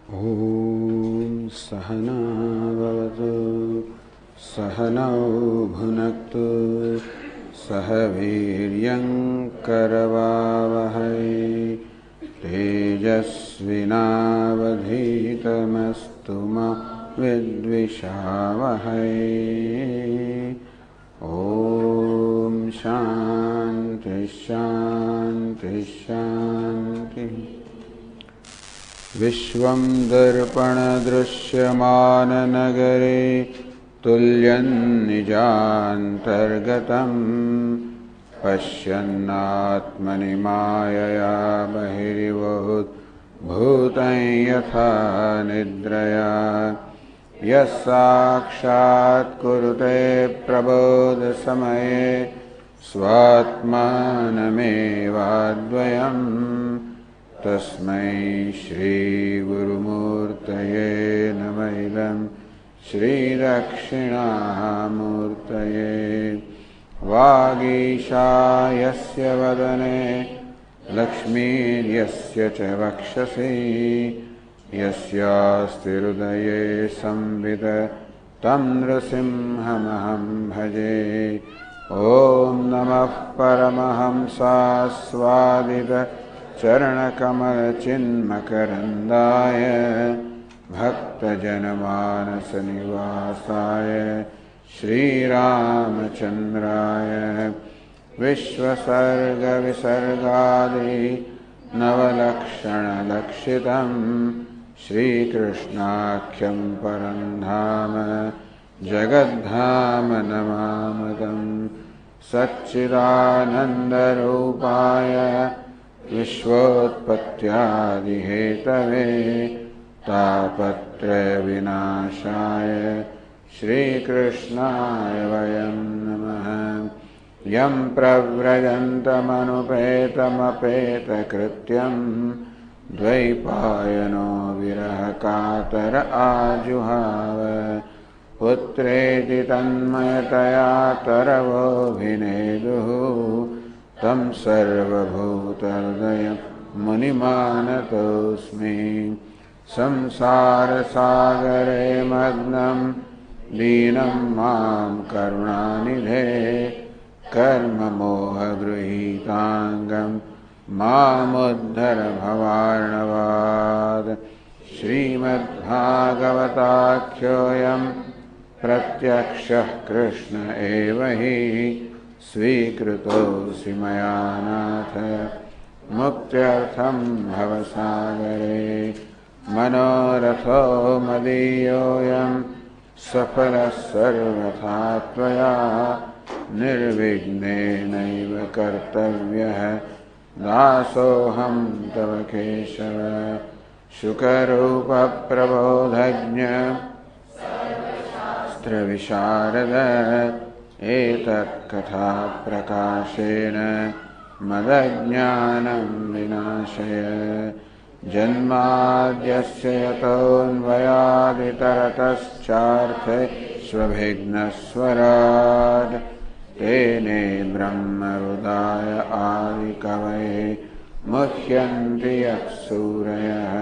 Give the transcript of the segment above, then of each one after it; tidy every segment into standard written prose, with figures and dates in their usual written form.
ॐ सहना भवतु सहनौ भुनक्तु सह वीर्यं करवावहै तेजस्विनावधीतमस्तु मा विद्विषावहै। ॐ शान्ति शान्ति शान्ति। विश्वं दर्पणदृश्यमाननगरे तुल्यं निजान्तर्गतं पश्यन्नात्मनि मायया बहिर्भूतं यथा निद्रया यः साक्षात् कुरुते प्रबोधसमये स्वात्मानमेवाद्वयम् तस्मै श्रीगुरुमूर्तये नमः। श्रीदक्षिणामूर्तये वागीशा यस्य वदने लक्ष्मीर्यस्य च वक्षसि यस्यास्ति हृदये संवित् तं नृसिंहमहं भजे। ॐ नमः परमहंसास्वादित चरणकमलचिन्मकरन्दाय भक्तजनमानसनिवासाय श्रीरामचन्द्राय विश्वसर्गविसर्गादि नवलक्षणलक्षितं श्रीकृष्णाख्यं परं धाम जगद्धाम नमामि। सच्चिदानन्दरूपाय विश्वोत्पत्त्यादिहेतवे तापत्रयविनाशाय श्रीकृष्णाय वयं नमः। यं प्रव्रजन्तमनुपेतमपेतकृत्यं द्वैपायनो विरहकातर आजुहाव पुत्रेति तन्मयतया तरवोऽभिनेदुः तं सर्वभूतहृदयं मुनिमानतोऽस्मि। संसारसागरे मग्नं दीनं मां करुणानिधे कर्ममोहगृहीताङ्गं मामुद्धर भवार्णवात्। श्रीमद्भागवताख्योऽयं प्रत्यक्षः कृष्ण एव हि स्वीकृतोऽसि मया नाथ मुक्त्यर्थं भवसागरे। मनोरथो मदीयोऽयं सफलः सर्वथा त्वया निर्विघ्नेनैव कर्तव्यः दासोऽहं तव केशव। शुकरूपप्रबोधज्ञ शास्त्रविशारद एतत्कथा प्रकाशेन मदज्ञानं विनाशय। जन्माद्यस्य यतोऽन्वयादितरतश्चार्थेष्वभिघ्नस्वराट् तेने ब्रह्महृदाय आदिकवये मुह्यन्ति यत्सूरयः।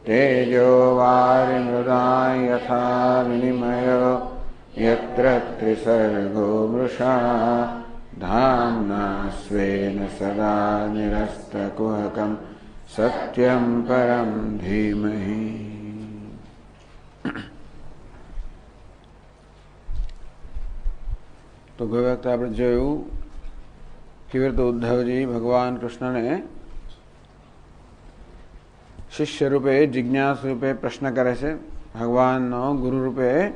तेजो वारिमृदां यथा विनिमयो यत्र त्रिसर्गो मृषा धाम्ना स्वेन सदा निरस्तकुहकं सत्यं परं धीमहि। તો ગઈ વખતે આપણે જોયું કેવી રીતે ઉદ્ધવજી ભગવાન કૃષ્ણને શિષ્ય રૂપે જિજ્ઞાસ રૂપે પ્રશ્ન કરે છે, ભગવાનનો ગુરુ રૂપે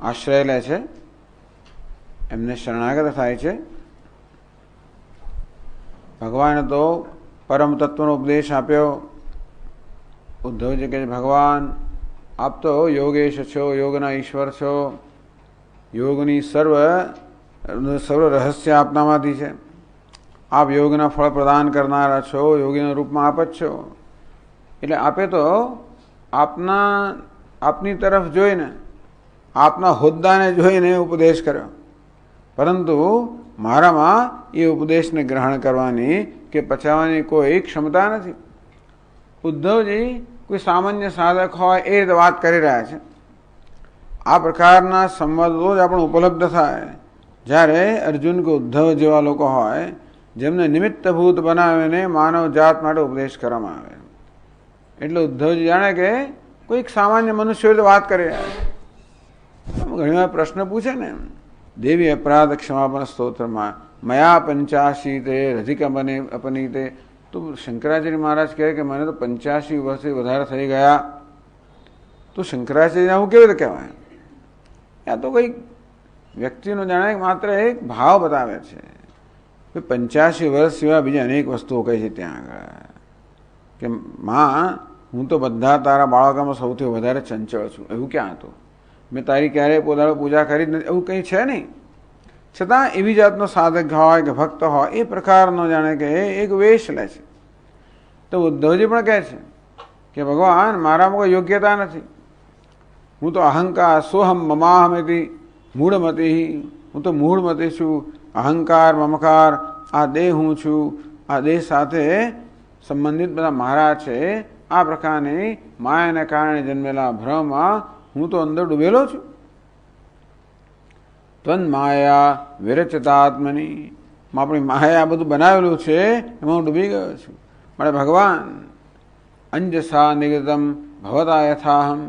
આશ્રય લે છે, એમને શરણાગત થાય છે. ભગવાને તો પરમ તત્વનો ઉપદેશ આપ્યો. ઉદ્ધવજી કહે છે, ભગવાન આપ તો યોગેશ છો, યોગના ઈશ્વર છો, યોગની સર્વ રહસ્ય આપનામાંથી છે. આપ યોગના ફળ પ્રદાન કરનારા છો, યોગીના રૂપમાં આપ જ છો. એટલે આપે તો આપની તરફ જોઈને, આપના હોદ્દાને જોઈને ઉપદેશ કર્યો, પરંતુ મારામાં એ ઉપદેશને ગ્રહણ કરવાની કે પચાવવાની કોઈ ક્ષમતા નથી. ઉદ્ધવજી કોઈ સામાન્ય સાધક હોય એ રીતે વાત કરી રહ્યા છે. આ પ્રકારના સંવાદો જ આપણને ઉપલબ્ધ થાય જ્યારે અર્જુન કે ઉદ્ધવ જેવા લોકો હોય જેમને નિમિત્તભૂત બનાવીને માનવ જાત માટે ઉપદેશ કરવામાં આવે. એટલે ઉદ્ધવજી જાણે કે કોઈક સામાન્ય મનુષ્ય રીતે વાત કરી રહ્યા છે. ઘણી વાર પ્રશ્ન પૂછે ને, દેવી અપરાધ ક્ષમાપન સ્તોત્રમાં મયા 85 તે રધિકા બને અપનીતે, તો શંકરાચાર્ય મહારાજ કહે કે મને તો 85 વર્ષથી વધારે થઈ ગયા. તો શંકરાચાર્ય આવું કેવી રીતે કહેવાય? આ તો કંઈક વ્યક્તિનો જાણે માત્ર એક ભાવ બતાવે છે. 85 વર્ષ સિવાય બીજી અનેક વસ્તુઓ કહે છે ત્યાં આગળ કે માં, હું તો બધા તારા બાળકોમાં સૌથી વધારે ચંચળ છું. એવું ક્યાં હતું? મેં તારી ક્યારેય પોતાનો પૂજા કરી જ નથી, એવું કંઈ છે નહીં. છતાં એવી જાતનો સાધક હોય કે ભક્ત હોય એ પ્રકારનો જાણે કે એક વેશ લે છે. તો ઉદ્ધવજી પણ કહે છે કે ભગવાન, મારામાં કોઈ યોગ્યતા નથી. હું તો અહંકાર સોહમ મમાહમેથી મૂળમતી, હું તો મૂળમતી છું. અહંકાર મમકાર આ દેહ હું છું. આ દેહ સાથે સંબંધિત બધા મારા છે. આ પ્રકારની માયાને કારણે જન્મેલા ભ્રમમાં હું તો અંદર ડૂબેલો છું. ત્વન માયા વિરચતાત્મની, આપણી માયા બધું બનાવેલું છે એમાં હું ડૂબી ગયો છું. મળે ભગવાન, અંજસા નિગતમ ભવતા યથાહમ,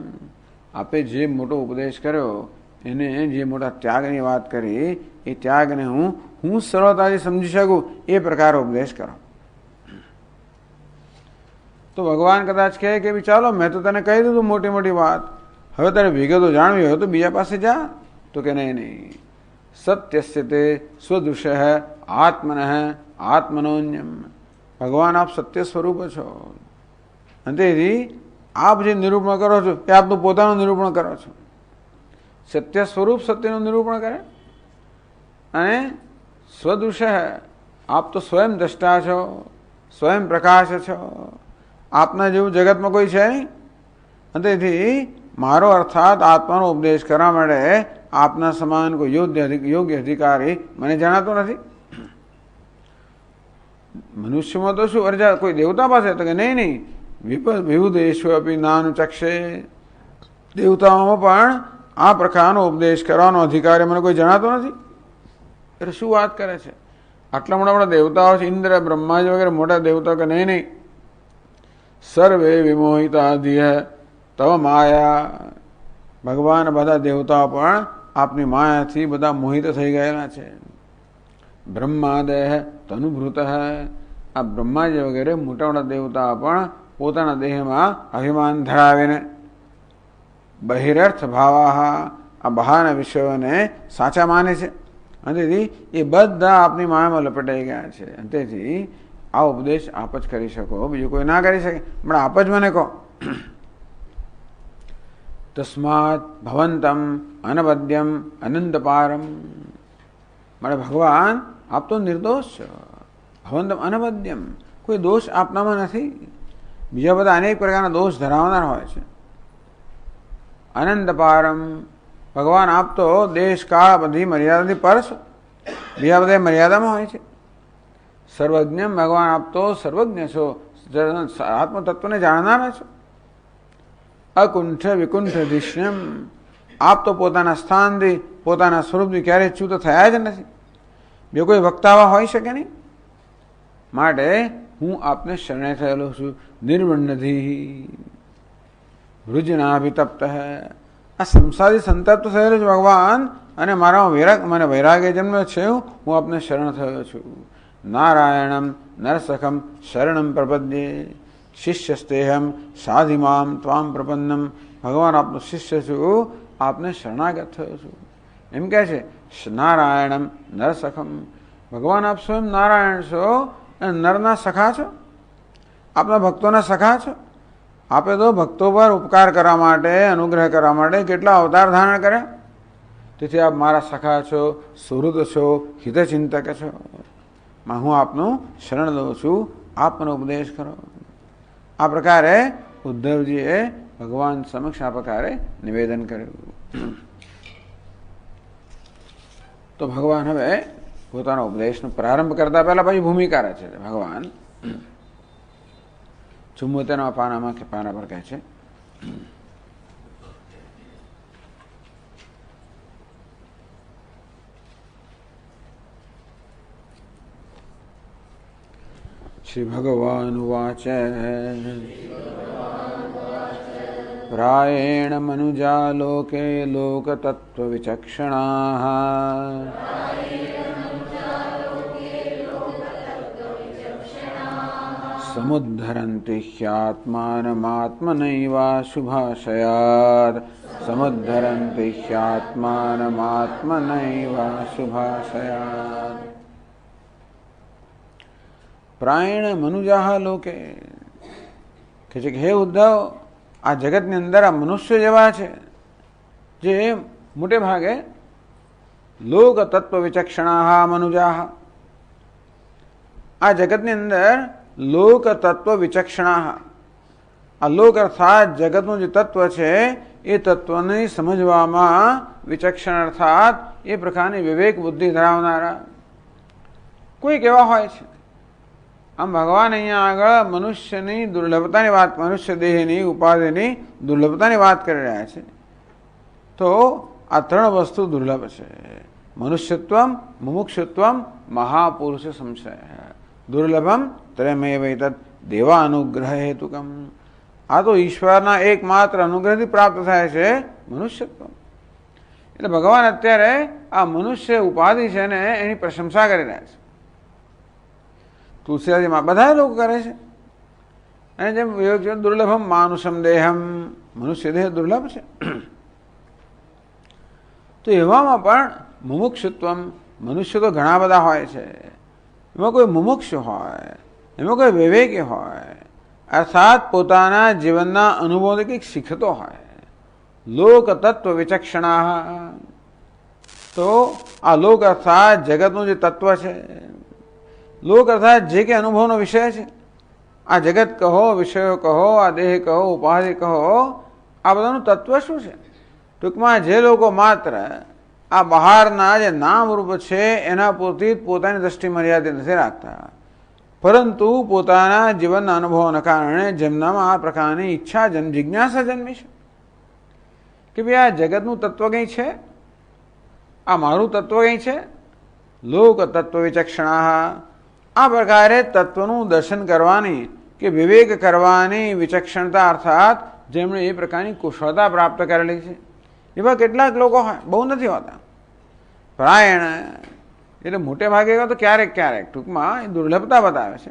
આપે જે મોટો ઉપદેશ કર્યો એને જે મોટા ત્યાગની વાત કરી એ ત્યાગને હું સરળતાથી સમજી શકું એ પ્રકાર ઉપદેશ કરો. તો ભગવાન કદાચ કહે કે ચાલો મેં તો તને કહી દીધું મોટી મોટી વાત, હવે તારે વિગતો જાણવી હોય તો બીજા પાસે જા. તો કે નહીં, સત્યસ્ય તે સ્વદૃશ્ય આત્મન આત્મનોન્યમ, ભગવાન આપ સત્ય સ્વરૂપ છો. અને તેથી આપ જે નિરૂપણ કરો છો એ આપનું પોતાનું નિરૂપણ કરો છો. સત્ય સ્વરૂપ સત્યનું નિરૂપણ કરે. અને સ્વદૃશ્ય આપ તો સ્વયં દ્રષ્ટા છો, સ્વયં પ્રકાશ છો. આપના જેવું જગતમાં કોઈ છે નહીં. અને તેથી મારો અર્થાત આત્માનો ઉપદેશ કરવા માટે આપના સમાન કોઈ યોગ્ય અધિકારી મને જણાતો નથી. મનુષ્યમાં તો શું અરજા કોઈ દેવતા પાસે? તો કે નહીં, વિભુદેશ્વ અપી નાનું ચક્ષે, દેવતાઓમાં પણ આ પ્રકારનો ઉપદેશ કરવાનો અધિકારી મને કોઈ જણાતો નથી. એટલે શું વાત કરે છે? આટલા મોટા મોટા દેવતાઓ છે, ઇન્દ્ર બ્રહ્માજી વગેરે મોટા દેવતાઓ કે નહીં, સર્વે વિમોહિતા ધિય તવ માયા, ભગવાન બધા દેવતાઓ પણ આપની માયાથી બધા મોહિત થઈ ગયેલા છે. બ્રહ્માદય તનુભૃત, આ બ્રહ્માજી વગેરે મોટા મોટા દેવતાઓ પણ પોતાના દેહમાં અભિમાન ધરાવીને બહિરર્થ ભાવા, આ બહારના વિષયોને સાચા માને છે. અને તેથી એ બધા આપની માયામાં લપટાઈ ગયા છે. અને તેથી આ ઉપદેશ આપ જ કરી શકો, બીજું કોઈ ના કરી શકે. પણ આપ જ મને કહો. તસ્માત ભવંતમ અનવદ્યમ અનંતપારમ, મારે ભગવાન આપ તો નિર્દોષ છો. ભવંતમ અનવદ્યમ, કોઈ દોષ આપનામાં નથી. બીજા બધા અનેક પ્રકારના દોષ ધરાવનાર હોય છે. અનંતપારમ, ભગવાન આપ તો દેશ કાળ બધી મર્યાદાથી પર છો. બીજા બધા મર્યાદામાં હોય છે. સર્વજ્ઞમ, ભગવાન આપ તો સર્વજ્ઞ છો, આત્મતત્વને જાણનારા છો. અકુંઠ વિકુંઠ દિશ્યમ, આપ તો પોતાના સ્થાનથી પોતાના સ્વરૂપથી ક્યારેય ચ્યુત થયા જ નથી. બે કોઈ વક્તાવા હોઈ શકે નહીં. માટે હું આપને શરણે થયેલો છું. નિર્વણધિ વૃજનાભિતપ્ત, આ સંસારી સંતપ્ત થયેલો છું ભગવાન, અને મારામાં મને વૈરાગ્ય જન્મ્યો છે. હું આપને શરણ થયો છું. નારાયણમ નરસખમ શરણમ પ્રપદ્યે, શિષ્યસ્તેહમ સાધિમામ ત્વામ પ્રપન્નમ, ભગવાન આપનો શિષ્ય છું, આપને શરણાગત થયો છું. એમ કહે છે નારાયણમ નરસખમ, ભગવાન આપ સ્વયં નારાયણ છો અને નરના સખા છો, આપના ભક્તોના સખા છો. આપે તો ભક્તો પર ઉપકાર કરવા માટે, અનુગ્રહ કરવા માટે કેટલા અવતાર ધારણ કર્યા. તેથી આપ મારા સખા છો, સુહૃદ છો, હિતચિંતક છો. હું આપનું શરણ દઉં છું, આપ મને ઉપદેશ કરો. આ પ્રકારે ઉદ્ધવજીએ ભગવાન સમક્ષ આ પ્રકારે નિવેદન કર્યું. તો ભગવાન હવે પોતાનો ઉપદેશનો પ્રારંભ કરતા પહેલા પછી ભૂમિકા રચે છે. ભગવાન 74માં પાના પર કહે છે. શ્રી ભગવાન ઉવાચ પ્રાયેણ મનુજા લોકે લોકતત્વ વિચક્ષણાઃ સમુદ્ધરન્તિ હ્યાત્માનમાત્મનૈવાશુભાષયાદ સમુદ્ધરન્તિ હ્યાત્માનમાત્મનૈવાશુભાષયાદ. પ્રાયણ મનુજાહ લોકે કે છે કે હે ઉદ્ધવ, આ જગતની અંદર આ મનુષ્ય જેવા છે જે મોટે ભાગે લોક તત્વ વિચક્ષણા મનુજાહ, આ જગતની અંદર લોક તત્વ વિચક્ષણા, આ લોક અર્થાત જગતનું જે તત્વ છે એ તત્વને સમજવામાં વિચક્ષણ અર્થાત એ પ્રકારની વિવેક બુદ્ધિ ધરાવનારા કોઈક એવા હોય છે. આમ ભગવાન અહીંયા આગળ મનુષ્યની દુર્લભતાની વાત, મનુષ્ય દેહની ઉપાધિની દુર્લભતાની વાત કરી રહ્યા છે. તો આ ત્રણ વસ્તુ દુર્લભ છે. મનુષ્યત્વમ, મુમુક્ષુત્વમ, મહાપુરુષ સંશય. દુર્લભમ ત્રયમેવ એતદ દેવાનુગ્રહ હેતુકમ. આ તો ઈશ્વરના એકમાત્ર અનુગ્રહથી પ્રાપ્ત થાય છે મનુષ્યત્વ. એટલે ભગવાન અત્યારે આ મનુષ્ય ઉપાધિ છે ને એની પ્રશંસા કરી રહ્યા છે. તુલસીદાસજીમાં બધા લોકો કરે છે. અને જેમ વિવેક છે દુર્લભમ માનુષમ દેહમ, મનુષ્ય દેહ દુર્લભ છે. તો એવામાં પણ મુમુક્ષુત્વમ, મનુષ્ય તો ઘણા બધા હોય છે, એમાં કોઈ મુમુક્ષ હોય, એમાં કોઈ વિવેકી હોય, અર્થાત પોતાના જીવનના અનુભવથી કંઈક શીખતો હોય. લોક તત્વ વિચક્ષણા, તો આ લોક અર્થાત જગતનું જે તત્વ છે, લોક અર્થાત જે કે અનુભવનો વિષય છે, આ જગત કહો, વિષયો કહો, આ દેહ કહો, ઉપાધિ કહો, આ બધાનું તત્વ શું છે? ટૂંકમાં જે લોકો માત્ર આ બહારના જે નામરૂપ છે એના પૂરતી પોતાની દ્રષ્ટિ મર્યાદિત નથી રાખતા, પરંતુ પોતાના જીવનના અનુભવોના કારણે જેમનામાં આ પ્રકારની ઈચ્છા જિજ્ઞાસા જન્મી છે કે ભાઈ આ જગતનું તત્વ કંઈ છે, આ મારું તત્વ કંઈ છે. લોક તત્વ વિચક્ષણા, આ પ્રકારે તત્વનું દર્શન કરવાની કે વિવેક કરવાની વિચક્ષણતા અર્થાત જેમણે એ પ્રકારની કુશળતા પ્રાપ્ત કરેલી છે એવા કેટલાક લોકો હોય, બહુ નથી હોતા. પ્રાયણ એટલે મોટે ભાગે તો ક્યારેક ક્યારેક, ટૂંકમાં એ દુર્લભતા બતાવે છે.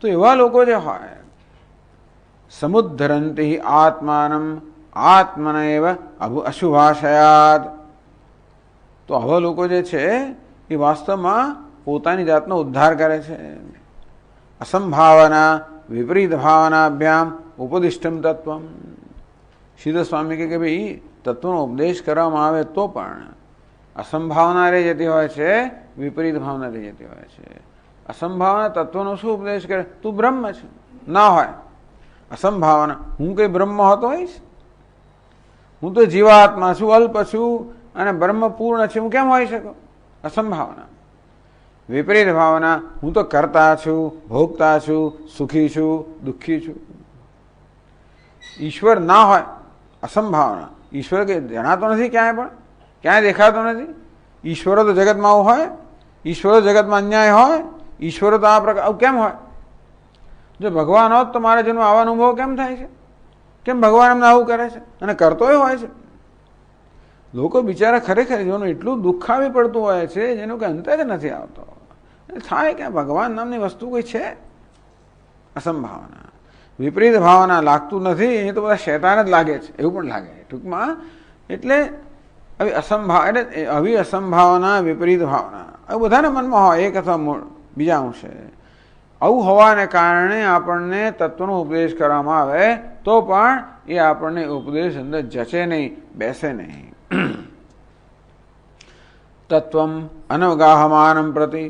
તો એવા લોકો જે હોય સમુદ્ધરંતિ આત્માનમ આત્મનૈવ અશુભાષયાદ, તો આવા લોકો જે છે એ વાસ્તવમાં પોતાની જાતનો ઉદ્ધાર કરે છે. અસંભાવના વિપરીત ભાવનાભ્યામ ઉપદિષ્ટમ તત્વમ. સીધા સ્વામી કે ભાઈ તત્વનો ઉપદેશ કરવામાં આવે તો પણ અસંભાવના રહી જતી હોય છે, વિપરીત ભાવના રહી જતી હોય છે. અસંભાવના તત્વનો શું ઉપદેશ કરે? તું બ્રહ્મ છે, ના હોય. અસંભાવના હું કઈ બ્રહ્મ હોતો હોઈશ? હું તો જીવાત્મા છું, અલ્પ છું અને બ્રહ્મ પૂર્ણ છે, હું કેમ હોઈ શકું? અસંભાવના. વિપરીત ભાવના હું તો કરતા છું, ભોગતા છું, સુખી છું, દુઃખી છું. ઈશ્વર ના હોય, અસંભાવના. ઈશ્વર કે જણાતો નથી ક્યાંય, પણ ક્યાંય દેખાતો નથી. ઈશ્વરો તો જગતમાં આવું હોય, ઈશ્વરો જગતમાં અન્યાય હોય, ઈશ્વરો તો આ પ્રકાર આવું કેમ હોય? જો ભગવાન હોત તો મારા જન્મ આવા અનુભવ કેમ થાય છે? કેમ ભગવાન એમને આવું કરે છે? અને કરતોય હોય છે. લોકો બિચારા ખરેખર જેનું એટલું દુઃખ આવી પડતું હોય છે જેનું કંઈ અંત જ નથી આવતો. થાય કે ભગવાન નામની વસ્તુ કોઈ છે? અસંભાવના. વિપરીત ભાવના લાગતું નથી, એ તો બધા શૈતાન જ લાગે છે એવું પણ લાગે ટૂંકમાં. એટલે આવી અસંભાવના, વિપરીત ભાવના આવું બધાના મનમાં હોય, એક અથવા બીજા અંશે. આવું હોવાને કારણે આપણને તત્વનો ઉપદેશ કરવામાં આવે તો પણ એ આપણને ઉપદેશ અંદર જચે નહીં, બેસે નહીં. તત્વમ અનવગાહમાનમ પ્રતિ,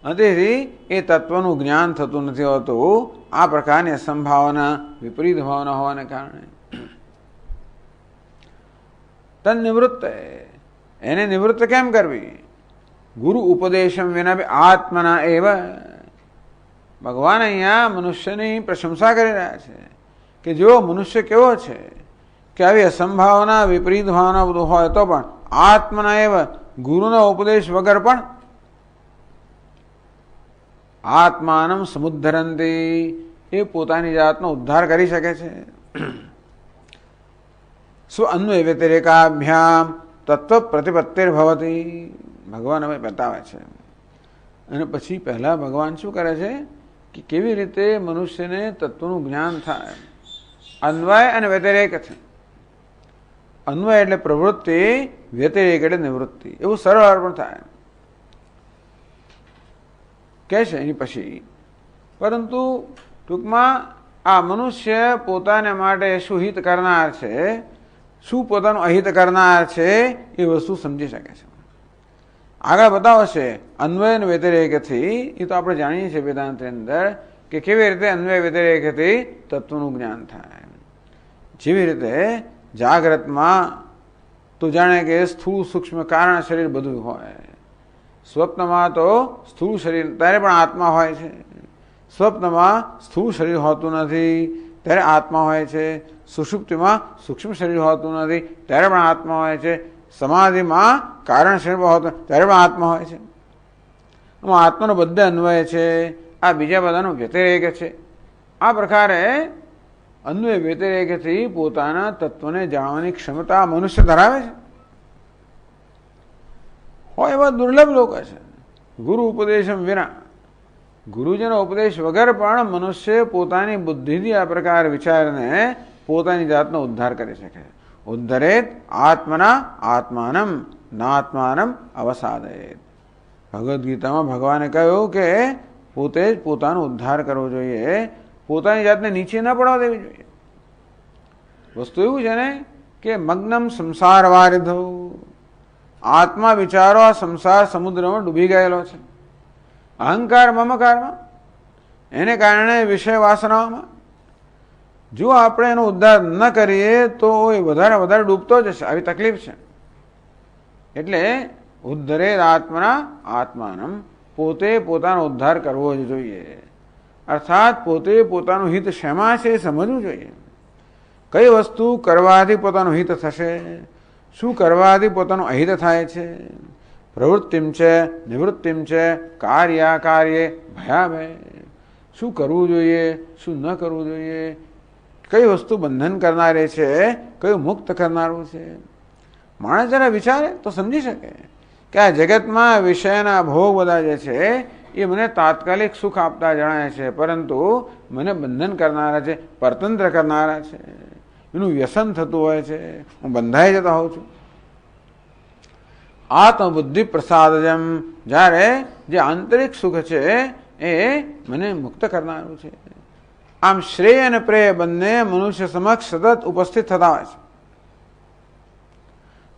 તેથી એ તત્વનું જ્ઞાન થતું નથી હોતું આ પ્રકારની અસંભાવના, વિપરીત ભાવના હોવાને કારણે. તન નિવૃત્ત, એને નિવૃત્ત કેમ કરવી? ગુરુ ઉપદેશમ વિના આત્મના એવ, ભગવાન અહીંયા મનુષ્યની પ્રશંસા કરી રહ્યા છે કે જો મનુષ્ય કેવો છે કે આવી અસંભાવના વિપરીત ભાવના બધું હોય તો પણ આત્મના એવા ગુરુના ઉપદેશ વગર પણ આત્માનમ સમુદ્ધરંતી એ પોતાની જાતનો ઉદ્ધાર કરી શકે છે. સ્વ અન્વય વ્યતિરેકાભ્યામ તત્વ પ્રતિપત્તિર્ભવતી ભગવાન હવે બતાવે છે. અને પછી પહેલા ભગવાન શું કરે છે કે કેવી રીતે મનુષ્યને તત્વનું જ્ઞાન થાય. અન્વય અને વ્યતિરેક છે. અન્વય એટલે પ્રવૃત્તિ, વ્યતિરેક એટલે નિવૃત્તિ. એવું સરળ અર્પણ થાય કે છે એની પછી. પરંતુ ટૂંકમાં આ મનુષ્ય પોતાને માટે શું હિત કરનાર છે, શું પોતાનું અહિત કરનાર છે એ વસ્તુ સમજી શકે છે. આગળ બતાવશે અન્વય અને વ્યતિરેકથી. એ તો આપણે જાણીએ છીએ વેદાંતની અંદર કે કેવી રીતે અન્વય વ્યતિરેકથી તત્વનું જ્ઞાન થાય. જેવી રીતે જાગ્રતમાં તો જાણે કે સ્થૂળ સૂક્ષ્મ કારણ શરીર બધું હોય. સ્વપ્નમાં તો સ્થૂળ શરીર ત્યારે પણ આત્મા હોય છે. સ્વપ્નમાં સ્થૂળ શરીર હોતું નથી ત્યારે આત્મા હોય છે. સુષુપ્તિમાં સૂક્ષ્મ શરીર હોતું નથી ત્યારે પણ આત્મા હોય છે. સમાધિમાં કારણ શરીર હોતું ત્યારે પણ આત્મા હોય છે. આમાં આત્માનો બધે અન્વય છે. આ બીજા બધાનો વ્યતિરેક છે. આ પ્રકારે અન્વય વ્યતિરેકથી પોતાના તત્વને જાણવાની ક્ષમતા મનુષ્ય ધરાવે છે. હોય એવા દુર્લભ લોકો છે. ગુરુ ઉપદેશમ વિના, ગુરુજીનો ઉપદેશ વગર પણ મનુષ્ય પોતાની બુદ્ધિથી આ પ્રકાર વિચારને પોતાની જાતનો ઉદ્ધાર કરી શકે. ઉદ્ધરેત આત્મના આત્માનમ નાત્માનમ અવસાદયેત. ભગવદ્ ગીતામાં ભગવાને કહ્યું કે પોતે જ પોતાનો ઉદ્ધાર કરવો જોઈએ, પોતાની જાતને નીચે ન પડવા દેવી જોઈએ. વસ્તુ એવું છે ને કે મગ્નમ સંસાર વારિધો, આત્મા વિચારો આ સંસાર સમુદ્રમાં ડૂબી ગયેલો છે. અહંકાર મમકારમાં, એને કારણે વિષય વાસનાઓમાં. જો આપણે એનો ઉદ્ધાર ન કરીએ તો એ વધારે ડૂબતો જશે. આવી તકલીફ છે. એટલે ઉદ્ધરે આત્મના આત્માનમ, પોતે પોતાનો ઉદ્ધાર કરવો જ જોઈએ. અર્થાત પોતે પોતાનું હિત શેમાં છે એ સમજવું જોઈએ. કઈ વસ્તુ કરવાથી પોતાનું હિત થશે, શું કરવાથી પોતાનું અહિત થાય છે. પ્રવૃત્તિમ છે, નિવૃત્તિમ છે, કાર્યાકાર્યે ભયાભય. શું કરવું જોઈએ, શું ન કરવું જોઈએ, કઈ વસ્તુ બંધન કરનારી છે, કયું મુક્ત કરનારું છે. માણસ જરા વિચારે તો સમજી શકે કે આ જગતમાં વિષયના ભોગ બધા જે છે એ મને તાત્કાલિક સુખ આપતા જણાય છે, પરંતુ મને બંધન કરનારા છે, પરતંત્ર કરનારા છે. એનું વ્યસન થતું હોય છે, હું બંધાઈ જતો હોઉં છું. આત્મબુદ્ધિ પ્રસાદજમ, જ્યારે જે આંતરિક સુખ છે એ મને મુક્ત કરનારું છે. આમ શ્રેય અને પ્રેય બંને મનુષ્ય સમક્ષ સતત ઉપસ્થિત થતા હોય છે.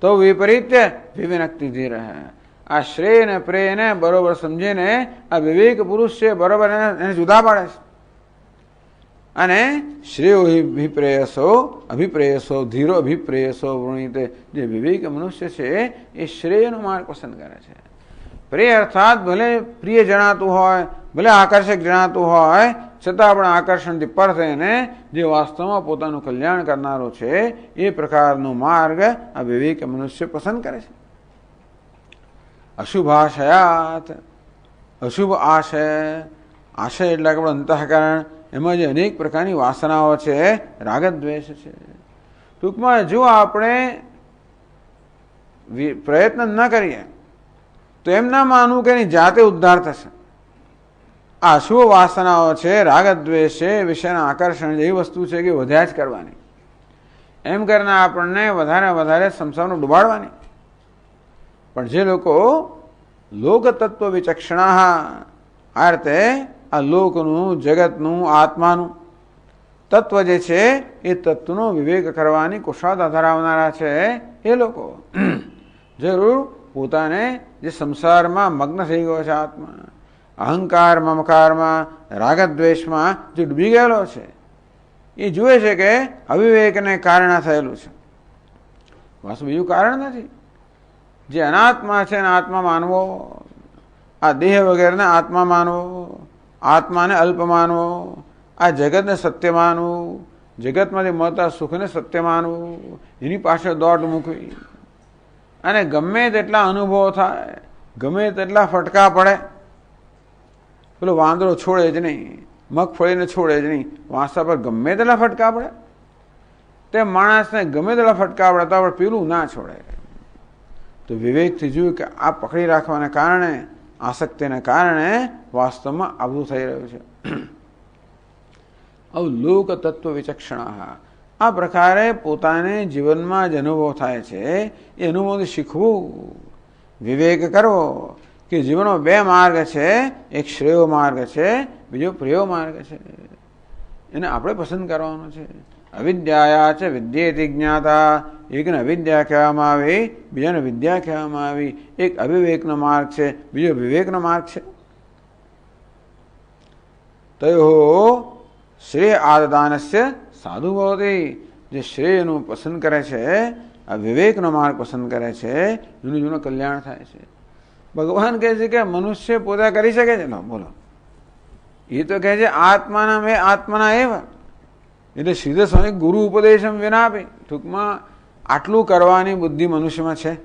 તો વિપરીત્ય વિવિનક્તિ ધીર. આ શ્રેય અને પ્રેયને બરોબર સમજીને આ વિવેક પુરુષ છે બરોબર એને જુદા પાડે છે. અને શ્રેયો અભિપ્રેયસો ધીરો અભિપ્રેયસો વૃણીતે. જે વિવેક મનુષ્ય છે એ શ્રેયનો માર્ગ પસંદ કરે છે. પ્રેય અર્થાત ભલે પ્રિય જણાતું હોય, ભલે આકર્ષક જણાતું હોય, છતાં પણ આકર્ષણથી પર થઈને જે વાસ્તવમાં પોતાનું કલ્યાણ કરનારો છે એ પ્રકારનો માર્ગ આ વિવેક મનુષ્ય પસંદ કરે છે. અશુભાશયાત, અશુભ આશય. આશય એટલે કે અંતઃકરણ, એમાં જે અનેક પ્રકારની વાસનાઓ છે, રાગદ્વેષ છે. ટૂંકમાં જો આપણે પ્રયત્ન ન કરીએ તો એમ ના માનવું કે એની જાતે ઉદ્ધાર થશે. આ અશુભ વાસનાઓ છે, રાગદ્વેષ છે, વિષયના આકર્ષણ જેવી વસ્તુ છે કે વધ્યા જ કરવાની. એમ કરીને આપણને વધારે સંસારમાં ડૂબાડવાની. પણ જે લોકો લોક તત્વ વિચક્ષણા, આ રીતે આ લોકનું, જગતનું, આત્માનું તત્વ જે છે એ તત્વનો વિવેક કરવાની કુશળતા ધરાવનારા છે એ લોકો જરૂર પોતાને જે સંસારમાં મગ્ન થઈ ગયો છે આત્મા, અહંકાર મમકારમાં, રાગદ્વેષમાં જે ડૂબી ગયેલો છે, એ જુએ છે કે અવિવેકને કારણે થયેલું છે. બસ બીજું કારણ નથી. જે અનાત્મા છે એને આત્મા માનવો, આ દેહ વગેરેને આત્મા માનવો, આત્માને અલ્પ માનવો, આ જગતને સત્ય માનવું, જગતમાંથી મળતા સુખને સત્ય માનવું, એની પાછળ દોડ મૂકવી, અને ગમે તેટલા અનુભવો થાય, ગમે તેટલા ફટકા પડે, પેલો વાંદરો છોડે જ નહીં, મગફળીને છોડે જ નહીં, વાંસા પર ગમે તેટલા ફટકા પડે, તે માણસને ગમે તેટલા ફટકા પડતા પણ પેલું ના છોડે. તો વિવેકથી જોયું કે આ પકડી રાખવાના કારણે, આસક્તિને કારણે વાસ્તવમાં આ બધું થઈ રહ્યું છે. અવલોક તત્વ વિચક્ષણા, આ પ્રકારે પોતાને જીવનમાં જ અનુભવ થાય છે એ અનુભવથી શીખવું, વિવેક કરવો કે જીવનનો બે માર્ગ છે, એક શ્રેયો માર્ગ છે, બીજો પ્રિયો માર્ગ છે, એને આપણે પસંદ કરવાનો છે. અવિદ્યાયા છે વિદ્યેતિ જ્ઞાતા, એકને અવિદ્યા કહેવામાં આવી, બીજાને વિદ્યા કહેવામાં આવી. એક અવિવેકનો માર્ગ છે, બીજો વિવેકનો માર્ગ છે. તયો શ્રેય આદદાનસ્ય સાધુ ભવતી, જે શ્રેયનું પસંદ કરે છે, આ વિવેકનો માર્ગ પસંદ કરે છે, એનું જીવનનું કલ્યાણ થાય છે. ભગવાન કહે છે કે મનુષ્ય પોતા કરી શકે છે. બોલો, એ તો કહે છે આત્માના મેં આત્માના એવા, એટલે સીધે સ્વામી ગુરુ ઉપદેશમ વિના આપે. ટૂંકમાં આટલું કરવાની બુદ્ધિ મનુષ્યમાં છે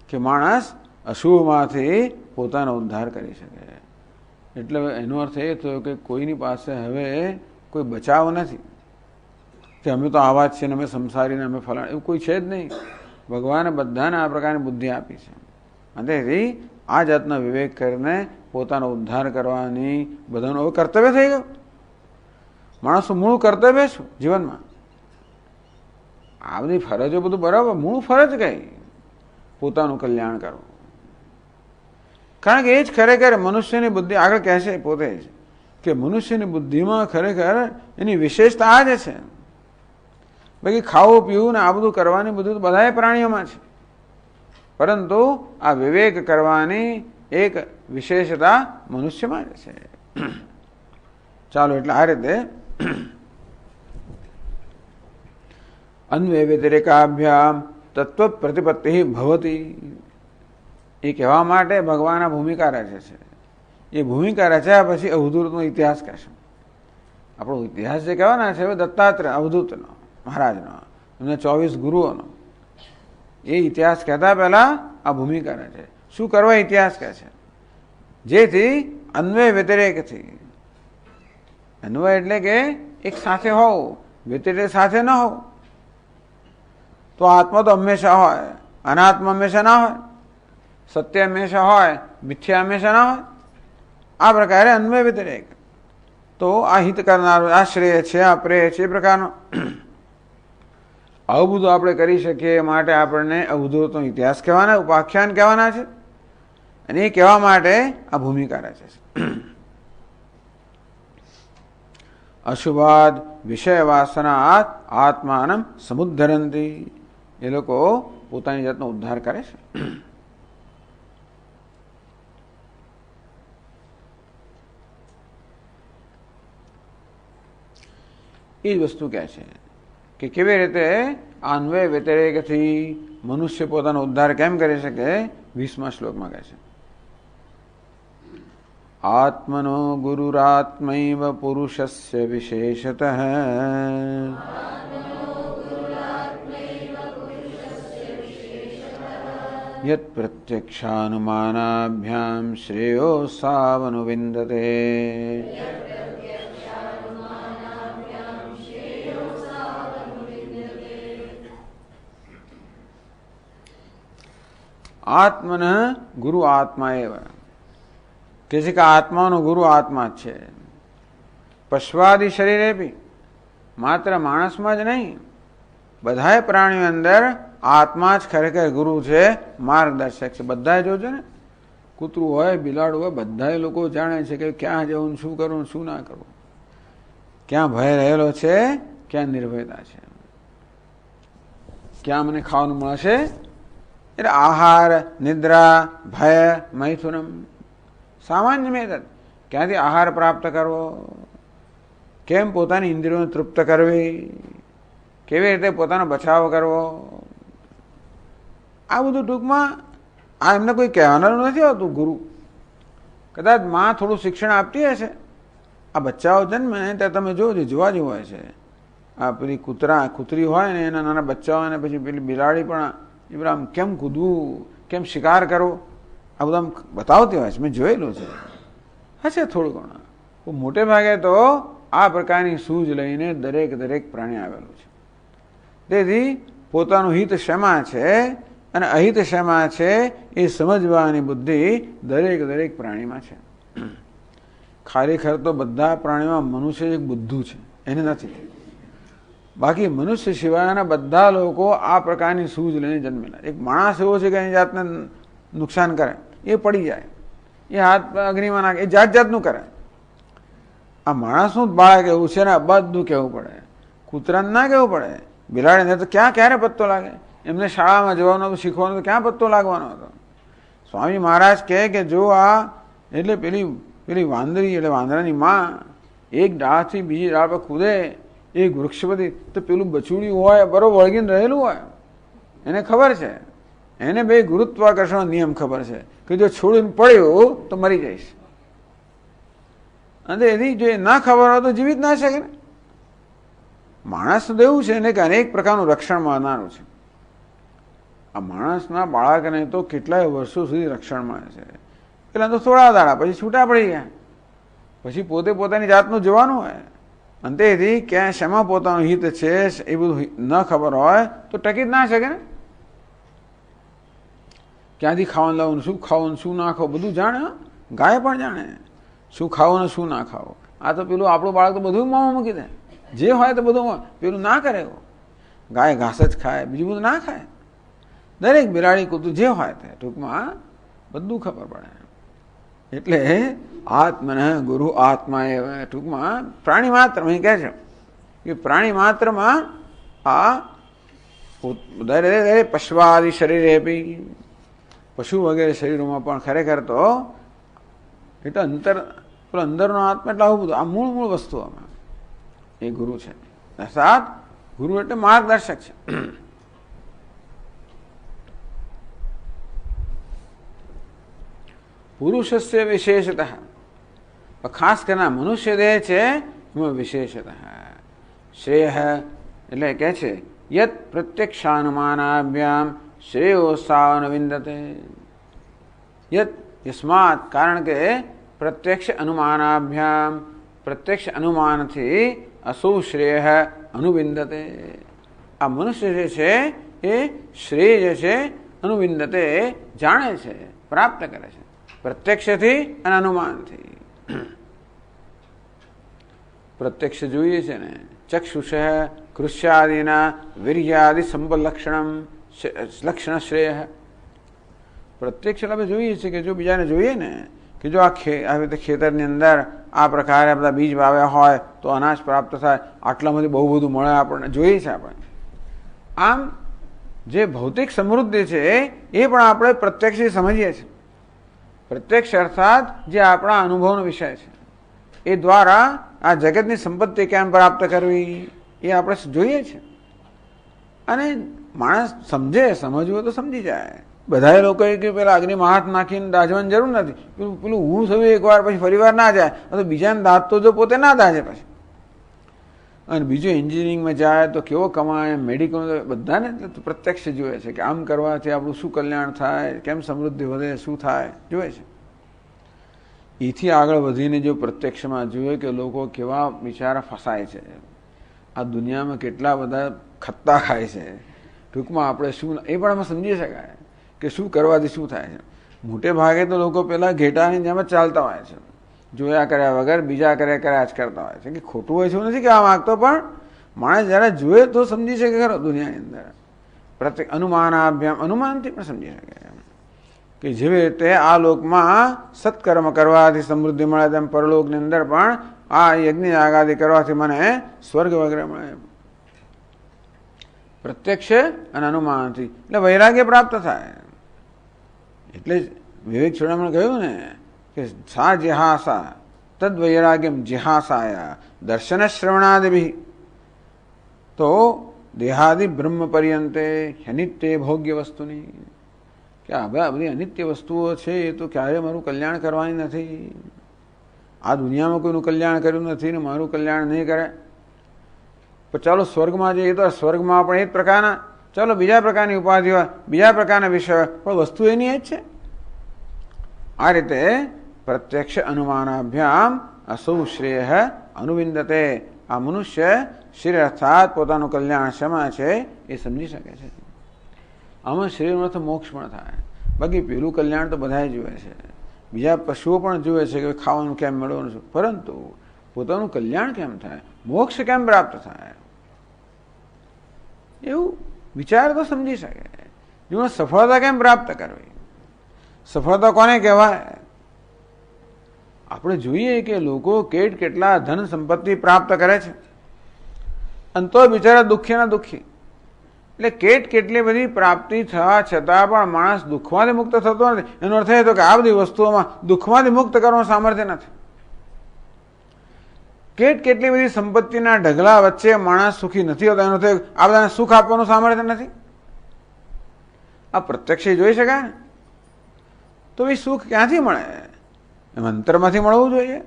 કે માણસ અશુભમાંથી પોતાનો ઉદ્ધાર કરી શકે. એટલે એનો અર્થ એ થયો કે કોઈની પાસે હવે કોઈ બચાવ નથી કે અમે તો આવા જ છીએ, અમે સંસારીને અમે ફલાણ, એવું કોઈ છે જ નહીં. ભગવાને બધાને આ પ્રકારની બુદ્ધિ આપી છે. અને આ જાતનો વિવેક કરીને પોતાનો ઉદ્ધાર કરવાની બધાનું હવે કર્તવ્ય થઈ ગયું. માણસનું મૂળ કર્તવ્ય શું જીવનમાં? આ બધી ફરજો બધું બરાબર, મૂળ ફરજ કઈ? પોતાનું કલ્યાણ કરવું. કારણ કે એ જ ખરેખર મનુષ્યની બુદ્ધિ આગળ કહે છે પોતે જ કે મનુષ્યની બુદ્ધિમાં ખરેખર એની વિશેષતા આ જ છે. બાકી ખાવું પીવું ને આ બધું કરવાની બધું બધા પ્રાણીઓમાં છે, પરંતુ આ વિવેક કરવાની એક વિશેષતા મનુષ્યમાં જ છે. ચાલો, એટલે આ રીતે અન્વય વ્યતિરેકાભ્યામ તત્વ પ્રતિપત્તિ ભવતી, એ કહેવા માટે ભગવાન આ ભૂમિકા રચે છે. એ ભૂમિકા રચ્યા પછી અવધૂતનો ઇતિહાસ કહેશે. આપણો ઇતિહાસ જે કહેવાના છે હવે દત્તાત્રેય અવધૂતનો, મહારાજનો, એમના 24 ગુરુઓનો, એ ઇતિહાસ કહેતા પહેલા આ ભૂમિકા રચે. શું કરવા ઇતિહાસ કહે છે? જેથી અન્વય વ્યતિરેકથી, અન્વય એટલે કે એક સાથે હોવ, વ્યતિરેક સાથે ન હોવ. તો આત્મા તો હંમેશા હોય, અનાત્મા હંમેશા ના હોય, સત્ય હંમેશા હોય, મિથ્યા હંમેશા ના હોય. આ પ્રકારે અન્વય વ્યતિરેક. તો આ હિત કરનારો, આ શ્રેય છે, આ પ્રેય છે, એ પ્રકારનો આવું બધું આપણે કરી શકીએ માટે આપણને અવધૂતનો ઇતિહાસ કહેવાના, ઉપાખ્યાન કહેવાના છે. અને એ કહેવા માટે આ ભૂમિકા રચે છે. અશુભાદ વિષય વાસનાત આત્માનમ સમુદ્ધરંતી, એ લોકો પોતાની જાતનો ઉદ્ધાર કરે છે. એ જ વસ્તુ કહે છે કે કેવી રીતે અન્વય વ્યતિરેકથી મનુષ્ય પોતાનો ઉદ્ધાર કેમ કરી શકે. 20મા શ્લોકમાં કહે છે, આત્મનો ગુરુરાત્મૈવ પુરુષસ્ય વિશેષતઃ યત પ્રત્યક્ષાનુમાનાભ્યામ શ્રેયો સાવનુવિંદતે. આત્મન ગુરુ આત્મા એવા કે છે કે આત્માનો ગુરુ આત્મા જ છે. પશ્વાદી શરીરે બી, માત્ર માણસમાં જ નહીં, બધાય પ્રાણીઓ અંદર આત્મા જ ખરેખર ગુરુ છે, માર્ગદર્શક છે. બધા જોજો ને, કૂતરું હોય, બિલાડું હોય, બધા લોકો જાણે છે કે ક્યાં જવું, શું કરવું, શું ના કરવું, ક્યાં ભય રહેલો છે, ક્યાં નિર્ભયતા છે, ક્યાં મને ખાવાનું મળશે. એટલે આહાર, નિદ્રા, ભય, મૈથુનમ, સામાન્ય મેથડ. ક્યાંથી આહાર પ્રાપ્ત કરવો, કેમ પોતાની ઇન્દ્રિયોને તૃપ્ત કરવી, કેવી રીતે પોતાનો બચાવ કરવો, આ બધું ટૂંકમાં આ એમને કોઈ કહેવાનું નથી હોતું. ગુરુ કદાચ માં થોડું શિક્ષણ આપતી હશે. આ બચ્ચાઓ જન્મે ત્યાં તમે જોજો, જોવા જેવું હોય છે. આ પેલી કૂતરી હોય ને એના નાના બચ્ચાઓ હોય ને પછી પેલી બિલાડી પણ એ બધા આમ કેમ કૂદવું, કેમ શિકાર કરવો, આ બધા આમ બતાવતી હોય છે. મેં જોયેલું છે. હશે થોડું ઘણું. મોટે ભાગે તો આ પ્રકારની સૂઝ લઈને દરેક પ્રાણી આવેલું છે. તેથી પોતાનું હિત શેમાં છે અને અહિત શેમાં છે એ સમજવાની બુદ્ધિ દરેક પ્રાણીમાં છે. ખરેખર તો બધા પ્રાણીમાં મનુષ્ય એક બુદ્ધુ છે, એને નથી. બાકી મનુષ્ય સિવાયના બધા લોકો આ પ્રકારની સૂઝ લઈને જન્મેલા. એક માણસ એવો છે કે એની જાતને નુકસાન કરે, એ પડી જાય, એ હાથ અગ્નિમાં નાખે, એ જાતનું કરે. આ માણસનું જ બાળક એવું છે ને બધું કહેવું પડે. કૂતરાને ના કહેવું પડે, બિલાડીને તો ક્યારે પત્તો લાગે? એમને શાળામાં જવાનો હતો, શીખવાનો તો ક્યાં પત્તો લાગવાનો હતો? સ્વામી મહારાજ કહે કે જો આ એટલે પેલી વાંદરી એટલે વાંદરાની માં એક ડાળથી બીજી ડાળ પર કૂદે, એક વૃક્ષ પરથી, તો પેલું બછુડ્યું હોય બરોબર વળગીને રહેલું હોય, એને ખબર છે, એને બે ગુરુત્વાકર્ષણનો નિયમ ખબર છે કે જો છોડીને પડ્યો તો મરી જઈશ. અને એની જો એ ના ખબર હોય તો જીવિત ના શકે ને. માણસ તો એવું છે ને કે અનેક પ્રકારનું રક્ષણ મળનારું છે. આ માણસના બાળકને તો કેટલાય વર્ષો સુધી રક્ષણ મળે છે. પેલા તો થોડા દાડા પછી છૂટા પડી ગયા, પછી પોતે પોતાની જાતનું જોવાનું હોય. અને તેથી ક્યાં શેમાં પોતાનું હિત છે એ બધું ન ખબર હોય તો ટકી જ ના શકે ને. ક્યાંથી ખાવાનું લાવવાનું, શું ખાવાનું, શું ના ખાવું, બધું જાણે. ગાય પણ જાણે શું ખાવું ને શું ના ખાવું. આ તો પેલું આપણું બાળક તો બધું મોંમાં મૂકી દે, જે હોય તો બધું પેલું ના કરે. ગાય ઘાસ જ ખાય, બીજું બધું ના ખાય. દરેક બિલાડી કૂતરું જે હોય તે ટૂંકમાં બધું ખબર પડે. એટલે આત્મને ગુરુ આત્મા એ ટૂંકમાં પ્રાણી માત્ર કહે છે કે પ્રાણી માત્રમાં આ દરેક પશ્વાદી શરીરે બી પશુ વગેરે શરીરોમાં પણ ખરેખર તો એટલે અંદરનો આત્મા એટલે આવું બધું આ મૂળ વસ્તુઓમાં એ ગુરુ છે. અર્થાત ગુરુ એટલે માર્ગદર્શક છે. પુરુષસ્ય વિશેષતઃ, ખાસ કરીને મનુષ્ય દેહ છે એમાં વિશેષતઃ શ્રેય એટલે કે છે યત પ્રત્યક્ષાનુમાનાભ્યામ શ્રેયોત્સાહન વિંદતે. યત યસ્માત કારણ કે પ્રત્યક્ષ અનુમાનાભ્યામ પ્રત્યક્ષ અનુમાનથી અસુ શ્રેય અનુવિંદતે. આ મનુષ્ય જે છે એ શ્રેય જે છે અનુવિંદતે જાણે છે, પ્રાપ્ત કરે છે પ્રત્યક્ષથી અને અનુમાનથી. પ્રત્યક્ષ જોઈએ છે ને ચક્ષુષ કૃષ્યાદિના વીર્યાદિ લક્ષણ શ્રેય. પ્રત્યક્ષ આપણે જોઈએ છીએ કે જો બીજાને જોઈએ ને કે જો આવી રીતે ખેતરની અંદર આ પ્રકારે બધા બીજ વાવ્યા હોય તો અનાજ પ્રાપ્ત થાય, આટલામાંથી બહુ બધું મળે આપણને જોઈએ છે આપણે. આમ જે ભૌતિક સમૃદ્ધિ છે એ પણ આપણે પ્રત્યક્ષથી સમજીએ છીએ. પ્રત્યક્ષ અર્થાત જે આપણા અનુભવનો વિષય છે એ દ્વારા આ જગતની સંપત્તિ કેમ પ્રાપ્ત કરવી એ આપણે જોઈએ છીએ. અને માણસ સમજવું તો સમજી જાય. બધા લોકો કે પેલા અગ્નિમાં હાથ નાખીને દાઝવાની જરૂર નથી. પેલું હું થયું એકવાર પછી ફરી વાર ના જાય, તો બીજાને દાઝતો જો પોતે ના દાઝે પછી. અને બીજું એન્જિનિયરિંગમાં જાય તો કેવો કમાય, મેડિકલ બધાને પ્રત્યક્ષ જોઈએ છે કે આમ કરવાથી આપણું શું કલ્યાણ થાય, કેમ સમૃદ્ધિ વધે, શું થાય જોઈએ છે. એથી આગળ વધીને જો પ્રત્યક્ષમાં જોઈએ કે લોકો કેવા બિચારા ફસાય છે, આ દુનિયામાં કેટલા બધા ખત્તા ખાય છે. ટૂંકમાં આપણે શું એ પણ અમે સમજી શકાય કે શું કરવાથી શું થાય છે. મોટે ભાગે તો લોકો પેલા ઘેટાની જેમ જ ચાલતા હોય છે, જોયા કર્યા વગર બીજા કર્યા જ કરતા હોય છે. કે ખોટું હોય છે એવું નથી કહેવા માંગતો, પણ માણસ જયારે જોયે તો સમજી શકે ખરો દુનિયાની અંદર. પ્રત્યેક અનુમાનાભ્યામ અનુમાનથી પણ સમજી શકે કે જેવી રીતે આ લોકમાં સત્કર્મ કરવાથી સમૃદ્ધિ મળે તેમ પરલોકની અંદર પણ આ યજ્ઞ યાગાદિ કરવાથી મને સ્વર્ગ વગેરે મળે. પ્રત્યક્ષ અને અનુમાનથી એટલે વૈરાગ્ય પ્રાપ્ત થાય. એટલે જ વિવેક ચોડામણે કહ્યું ને કે સા જિહાસા તદ વૈરાગ્યમ જિહાસાયા દર્શન શ્રવણાદિભિ તો દેહાદિ બ્રહ્મ પર્યંતે અનિત્ય ભોગ્ય વસ્તુની. કે આ બધી અનિત્ય વસ્તુઓ છે એ તો ક્યારેય મારું કલ્યાણ કરવાની નથી. આ દુનિયામાં કોઈનું કલ્યાણ કર્યું નથી ને મારું કલ્યાણ નહીં કરે. પણ ચાલો સ્વર્ગમાં જઈએ તો સ્વર્ગમાં પણ એ જ પ્રકારના, ચાલો બીજા પ્રકારની ઉપાધિ હોય, બીજા પ્રકારના વિષય હોય, પણ વસ્તુ એની એ જ છે. આ રીતે પ્રત્યક્ષ અનુમાનાભ્યામ અસૌ શ્રેય અનુવિંદતે. આ મનુષ્ય શરીર અર્થાત પોતાનું કલ્યાણ શેમાં છે એ સમજી શકે છે. આમાં શરીરનો તો મોક્ષ પણ થાય. બાકી પેલું કલ્યાણ તો બધા જુએ છે, બીજા પશુઓ પણ જુએ છે કે ખાવાનું કેમ મેળવવાનું છે, પરંતુ પોતાનું કલ્યાણ કેમ થાય, મોક્ષ કેમ પ્રાપ્ત થાય, એવું વિચાર તો સમજી શકે. જીવનમાં સફળતા કેમ પ્રાપ્ત કરવી, સફળતા કોને કહેવાય? આપણે જોઈએ કે લોકો કેટલા ધન સંપત્તિ પ્રાપ્ત કરે છે અને તો બિચારા દુઃખીના દુઃખી. એટલે કેટલી બધી પ્રાપ્તિ થવા છતાં પણ માણસ દુઃખમાંથી મુક્ત થતો નથી. એનો અર્થ એ હતો કે આ બધી વસ્તુઓમાં દુઃખમાંથી મુક્ત કરવાનું સામર્થ્ય નથી. કેટલી બધી સંપત્તિના ઢગલા વચ્ચે માણસ સુખી નથી હોતો. એનો અર્થ આ બધાને સુખ આપવાનું સામર્થ્ય નથી. આ પ્રત્યક્ષ જોઈ શકાય ને, તો એ સુખ ક્યાંથી મળે? એમ અંતરમાંથી મળવું જોઈએ,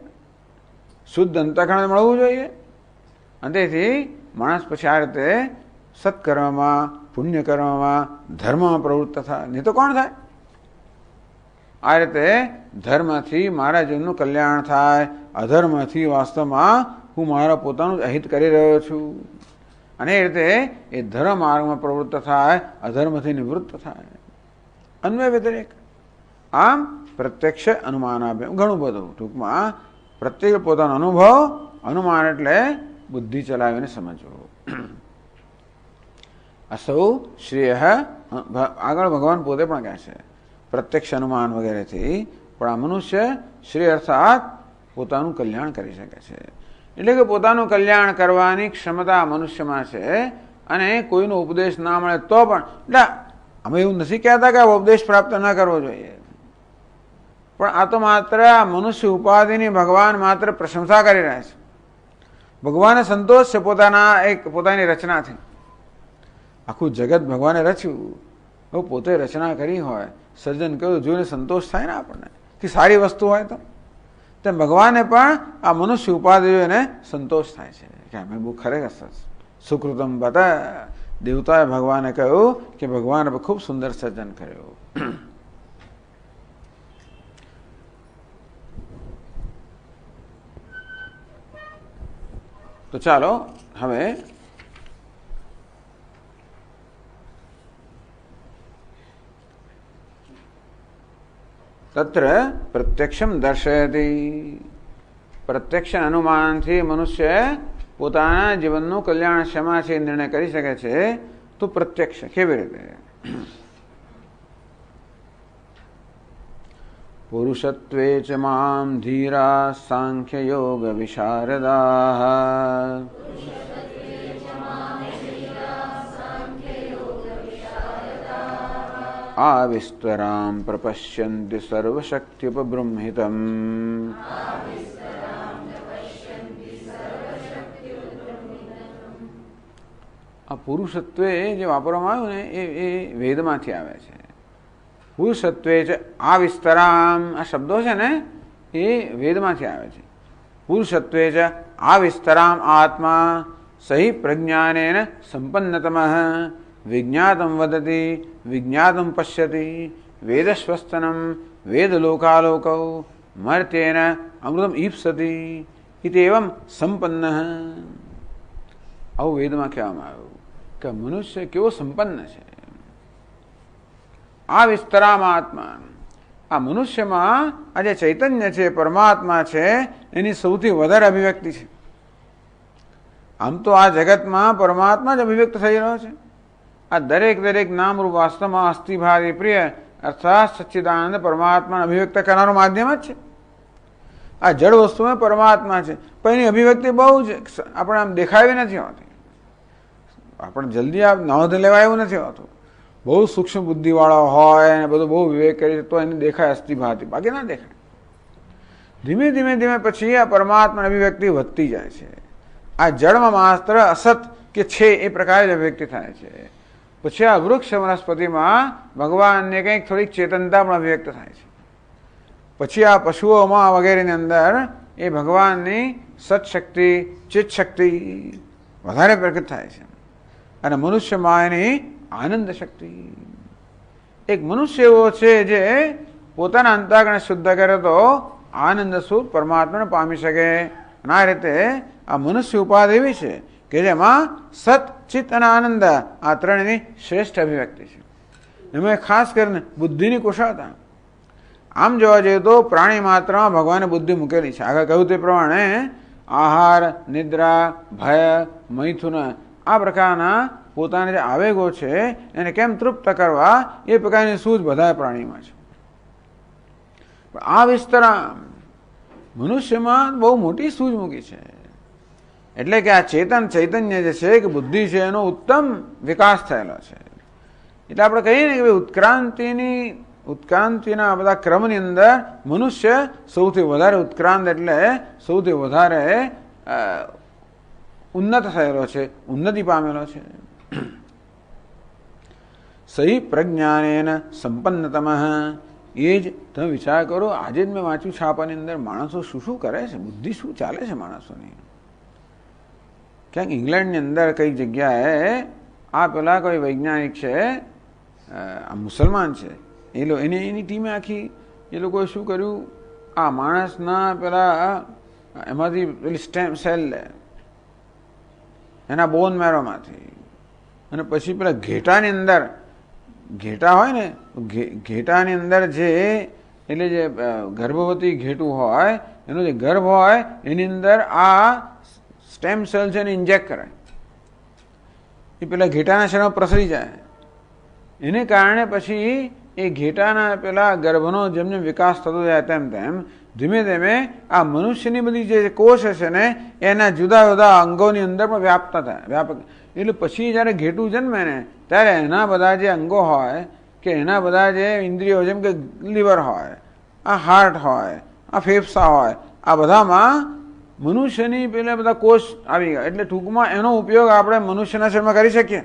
શુદ્ધ અંતઃકરણ મળવું જોઈએ. અને તેથી માણસ પછી આ રીતે સત્કર્મમાં, પુણ્ય કર્મમાં, ધર્મમાં પ્રવૃત્ત થાય. નહીં તો કોણ થાય? આ રીતે ધર્મથી મારા જીવનનું કલ્યાણ થાય, અધર્મથી વાસ્તવમાં હું મારા પોતાનું અહિત કરી રહ્યો છું. અને એ રીતે એ ધર્મ માર્ગમાં પ્રવૃત્ત થાય, અધર્મથી નિવૃત્ત થાય. અન્વય વ્યતિરેક. આમ પ્રત્યક્ષ અનુમાનાભ્યામ ઘણું બધું. ટૂંકમાં પ્રત્યેક પોતાનો અનુભવ, અનુમાન એટલે બુદ્ધિ ચલાવીને સમજવું. અસૌ શ્રેય. આગળ ભગવાન પોતે પણ કહે છે પ્રત્યક્ષ અનુમાન વગેરેથી પણ આ મનુષ્ય શ્રેય અર્થાત પોતાનું કલ્યાણ કરી શકે છે. એટલે કે પોતાનું કલ્યાણ કરવાની ક્ષમતા મનુષ્યમાં છે. અને કોઈનો ઉપદેશ ના મળે તો પણ, એટલે અમે એવું નથી કહેતા કે ઉપદેશ પ્રાપ્ત ન કરવો જોઈએ, પણ આ તો માત્ર મનુષ્ય ઉપાધિની ભગવાન માત્ર પ્રશંસા કરી રહ્યા છે. ભગવાનને સંતોષ છે પોતાની રચનાથી. આખું જગત ભગવાને રચ્યું, પોતે રચના કરી હોય, સર્જન કર્યું, જોઈને સંતોષ થાય ને આપણને કે સારી વસ્તુ હોય તો. તેમ ભગવાને પણ આ મનુષ્ય ઉપાધિ જોઈને સંતોષ થાય છે કે અમે બહુ ખરેખર સુકૃતમ બતા. દેવતાએ ભગવાને કહ્યું કે ભગવાને ખૂબ સુંદર સર્જન કર્યું. તો ચાલો હવે તત્ર પ્રત્યક્ષમ દર્શયતી. પ્રત્યક્ષ અનુમાનથી મનુષ્ય પોતાના જીવનનું કલ્યાણ શેમાં છે નિર્ણય કરી શકે છે. તો પ્રત્યક્ષ કેવી રીતે? પુરુષત્વે ચ મામ ધીરા સાંખ્ય યોગ વિશારદાઃ આવિસ્તરામ પ્રપશ્યન્તિ સર્વશક્ત્યુપબૃંહિતમ. આ પુરુષત્વે જે વાપરવામાં આવ્યું ને એ વેદમાંથી આવે છે. પુરુષત્વે છે આ વિસ્તરામ, આ શબ્દો છે ને એ વેદમાંથી આવે છે. પુરુષત્વે છે આ વિસ્તરામ આત્મા સહી પ્રજ્ઞાનેન સંપન્નતમ વિજ્ઞાતમ વદતિ વિજ્ઞાતમ પશ્યતિ વેદસ્વસ્તનમ વેદલોકાલોકૌ મર્ત્યેન અમૃતમ ઈપ્સતિ ઇत्येवं સંપન્ન. આવું વેદમાં કહેવામાં આવ્યું કે મનુષ્ય કેવો સંપન્ન છે. આ વિસ્તરામાં આત્મા, આ મનુષ્યમાં આ જે ચૈતન્ય છે, પરમાત્મા છે, એની સૌથી વધારે અભિવ્યક્તિ છે. આમ તો આ જગતમાં પરમાત્મા જ અભિવ્યક્ત થઈ રહ્યો છે. આ દરેક નામરૂપ વાસ્તવમાં અસ્થિભાવી પ્રિય અર્થાત સચ્ચિદાનંદ પરમાત્માને અભિવ્યક્ત કરનારું માધ્યમ જ છે. આ જડ વસ્તુમાં પરમાત્મા છે, પણ એની અભિવ્યક્તિ બહુ જ આપણે આમ દેખાવી નથી હોતી. આપણે જલ્દી આ નોંધ લેવા એવું નથી હોતું. બહુ સૂક્ષ્મ બુદ્ધિવાળો હોય અને બધું બહુ વિવેક કરી તો એને દેખાય અસ્થિભાતી, બાકી ના દેખાય. ધીમે પછી આ પરમાત્માની અભિવ્યક્તિ વધતી જાય છે. આ જડમાં માત્ર અસત કે છે એ પ્રકારે જ અભિવ્યક્તિ થાય છે. પછી આ વૃક્ષ વનસ્પતિમાં ભગવાનને કંઈક થોડીક ચેતનતા પણ અભિવ્યક્ત થાય છે. પછી આ પશુઓમાં વગેરેની અંદર એ ભગવાનની સત્શક્તિ ચિત્ત શક્તિ વધારે પ્રગટ થાય છે. અને મનુષ્યમાં એની આનંદ શક્તિ. એક મનુષ્ય એવો છે જે પોતાના અંતઃકરણને શુદ્ધ કરે તો આનંદ સ્વરૂપ પરમાત્માને પામી શકે. અને આ રીતે આ મનુષ્ય ઉપાધિ એવી છે કે જેમાં સત ચિત્ત અને આનંદ આ ત્રણની શ્રેષ્ઠ અભિવ્યક્તિ છે. એમાં ખાસ કરીને બુદ્ધિની કુશળતા. આમ જોવા જઈએ તો પ્રાણી માત્રમાં ભગવાને બુદ્ધિ મૂકેલી છે. આગળ કહ્યું તે પ્રમાણે આહાર, નિદ્રા, ભય, મૈથુન આ પ્રકારના પોતાના જે આવેગો છે એને કેમ તૃપ્ત કરવા એ પ્રકારની સૂઝ બધા પ્રાણીમાં છે. પણ આ વિસ્તાર મનુષ્યમાં બહુ મોટી સૂઝ મૂકી છે. એટલે કે આ ચૈતન્ય જે છે કે બુદ્ધિ છે એનો ઉત્તમ વિકાસ થયેલો છે. એટલે આપણે કહીએ ને કે ઉત્ક્રાંતિના બધા ક્રમની અંદર મનુષ્ય સૌથી વધારે ઉત્ક્રાંત એટલે સૌથી વધારે ઉન્નત થયેલો છે, ઉન્નતિ પામેલો છે. સહી પ્રજ્ઞાનેન સંપન્નતમ. એ જ તમે વિચાર કરો, આજે જ મેં વાંચ્યું છાપાની અંદર માણસો શું શું કરે છે, બુદ્ધિ શું ચાલે છે માણસોની. ક્યાંક ઇંગ્લેન્ડની અંદર કઈ જગ્યાએ આ પેલા કોઈ વૈજ્ઞાનિક છે, આ મુસલમાન છે, એની ટીમે આખી એ લોકોએ શું કર્યું, આ માણસના પેલા એમાંથી પેલી સ્ટેમ સેલ લે એના બોન મેરોમાંથી, અને પછી પેલા ઘેટાની અંદર, ઘેટા હોય ને, ઘેટાની અંદર જે એટલે જે ગર્ભવતી ઘેટું હોય એનો જે ગર્ભ હોય એની અંદર આ સ્ટેમ સેલ છે એને ઇન્જેક્ટ કરાય. એ પેલા ઘેટાના શરીરમાં પ્રસરી જાય. એને કારણે પછી એ ઘેટાના પેલા ગર્ભનો જેમ જેમ વિકાસ થતો જાય તેમ તેમ ધીમે ધીમે આ મનુષ્યની બધી જે કોષ છે ને એના જુદા જુદા અંગોની અંદર પણ વ્યાપતા થાય, વ્યાપક. એટલે પછી જ્યારે ઘેટું જન્મે ને ત્યારે એના બધા જે અંગો હોય કે એના બધા જે ઇન્દ્રિયો જેમ કે લીવર હોય, આ હાર્ટ હોય, આ ફેફસા હોય, આ બધામાં મનુષ્યની પેલા બધા કોષ આવી ગયા. એટલે ટૂંકમાં એનો ઉપયોગ આપણે મનુષ્યના શરીરમાં કરી શકીએ.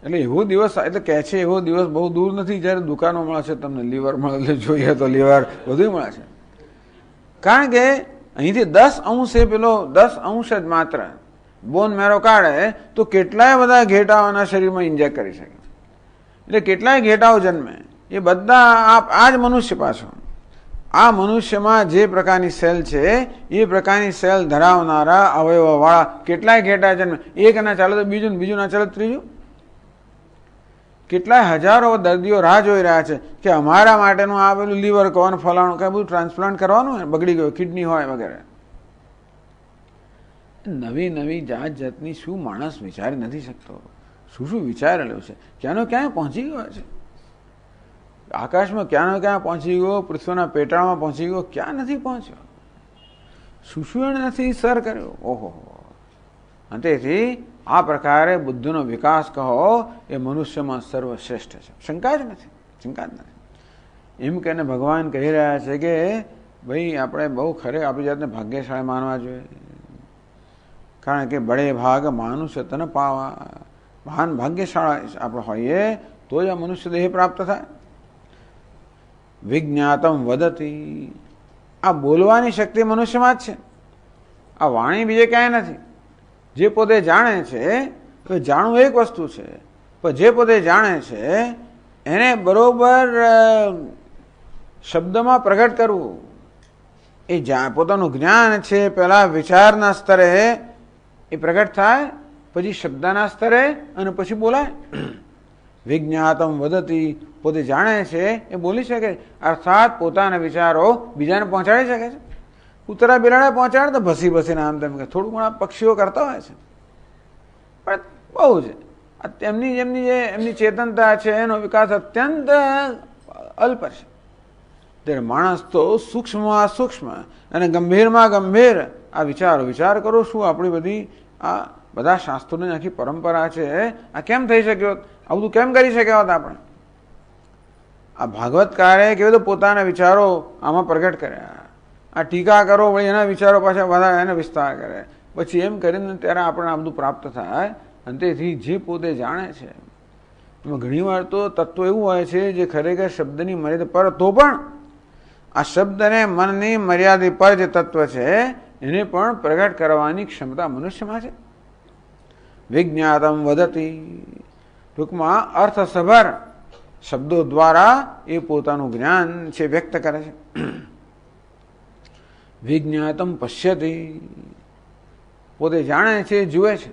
એટલે એવો દિવસ, એટલે કહે છે એવો દિવસ બહુ દૂર નથી જ્યારે દુકાનો મળે છે તમને લીવર મળે, જોઈએ તો લીવર બધું મળે છે. કારણ કે અહીંથી 10 અંશ એ પેલો 10 અંશ જ માત્ર બોન મેરો કાઢે તો કેટલાય બધા ઘેટાઓના શરીરમાં ઇન્જેક્ટ કરી શકે. એટલે કેટલાય ઘેટાઓ જન્મે એ બધા આ જ મનુષ્ય પાછો. આ મનુષ્યમાં જે પ્રકારની સેલ છે એ પ્રકારની સેલ ધરાવનારા અવયવવાળા કેટલાય ઘેટા જન્મે. એક ના ચાલે તો બીજું, બીજું ના ચાલે તો ત્રીજું. કેટલાય હજારો દર્દીઓ રાહ જોઈ રહ્યા છે કે અમારા માટેનું આ પેલું લીવર કોણ ફલાણું કઈ બધું ટ્રાન્સપ્લાન્ટ કરવાનું હોય, બગડી ગયું, કિડની હોય વગેરે. નવી નવી જાત જાતની શું માણસ વિચારી નથી શકતો, શું શું વિચારેલું છે, ક્યાંનો ક્યાં પહોંચી ગયો છે. આકાશમાં ક્યાંનો ક્યાં પહોંચી ગયો, પૃથ્વીના પેટાળમાં પહોંચી ગયો, ક્યાં નથી પહોંચ્યો, શું શું એને નથી સર કર્યો. ઓહો. અને તેથી આ પ્રકારે બુદ્ધિનો વિકાસ કહો એ મનુષ્યમાં સર્વશ્રેષ્ઠ છે, શંકા જ નથી, શંકા જ નથી. એમ કહીને ભગવાન કહી રહ્યા છે કે ભાઈ આપણે બહુ ખરે આપણી જાતને ભાગ્યશાળી માનવા જોઈએ. કારણ કે બળે ભાગ માનુષ્ય તને પાવા, મહાન ભાગ્યશાળી આપણે હોઈએ તો જ આ મનુષ્ય દેહ પ્રાપ્ત થાય. વિજ્ઞાતમ વદતી. આ બોલવાની શક્તિ મનુષ્યમાં જ છે, આ વાણી બીજે ક્યાંય નથી. જે પોતે જાણે છે, જાણવું એક વસ્તુ છે, પણ જે પોતે જાણે છે એને બરોબર શબ્દમાં પ્રગટ કરવું. એ પોતાનું જ્ઞાન છે પેલા વિચારના સ્તરે એ પ્રગટ થાય, પછી શબ્દના સ્તરે, અને પછી બોલાય. વિજ્ઞાતમ વદતી. પોતે જાણે છે એ બોલી શકે, અર્થાત પોતાના વિચારો બીજાને પહોંચાડી શકે છે. કૂતરા બિલાડા પહોંચાડે તો ભસી ભસીને આમ તેમ થોડું ઘણા પક્ષીઓ કરતા હોય છે, પણ બહુ છે. એમની ચેતનતા છે એનો વિકાસ અત્યંત અલ્પ છે. ત્યારે માણસ તો સૂક્ષ્મમાં સૂક્ષ્મ અને ગંભીરમાં ગંભીર આ વિચાર કરો. શું આપણી બધી આ બધા શાસ્ત્રોની આખી પરંપરા છે આ કેમ થઈ શક્યો, આ બધું કેમ કરી શક્યા હોત આપણે. આ ભાગવતકારે કેવું તો પોતાના વિચારો આમાં પ્રગટ કર્યા. આ ટીકા કરો વળી એના વિચારો પાછા બધા એને વિસ્તાર કરે, પછી એમ કરીને ત્યારે આપણને આ બધું પ્રાપ્ત થાય. અને તેથી જે પોતે જાણે છે એમાં ઘણીવાર તો તત્વ એવું હોય છે જે ખરેખર શબ્દની મર્યાદા પર, તો પણ આ શબ્દને મનની મર્યાદા પર જે તત્વ છે એને પણ પ્રગટ કરવાની ક્ષમતા મનુષ્યમાં છે. વિજ્ઞાતમ વદતી, ટૂંકમાં અર્થસભર શબ્દો દ્વારા એ પોતાનું જ્ઞાન છે વ્યક્ત કરે છે. વિજ્ઞાતમ પશ્યતી, પોતે જાણે છે, જુએ છે,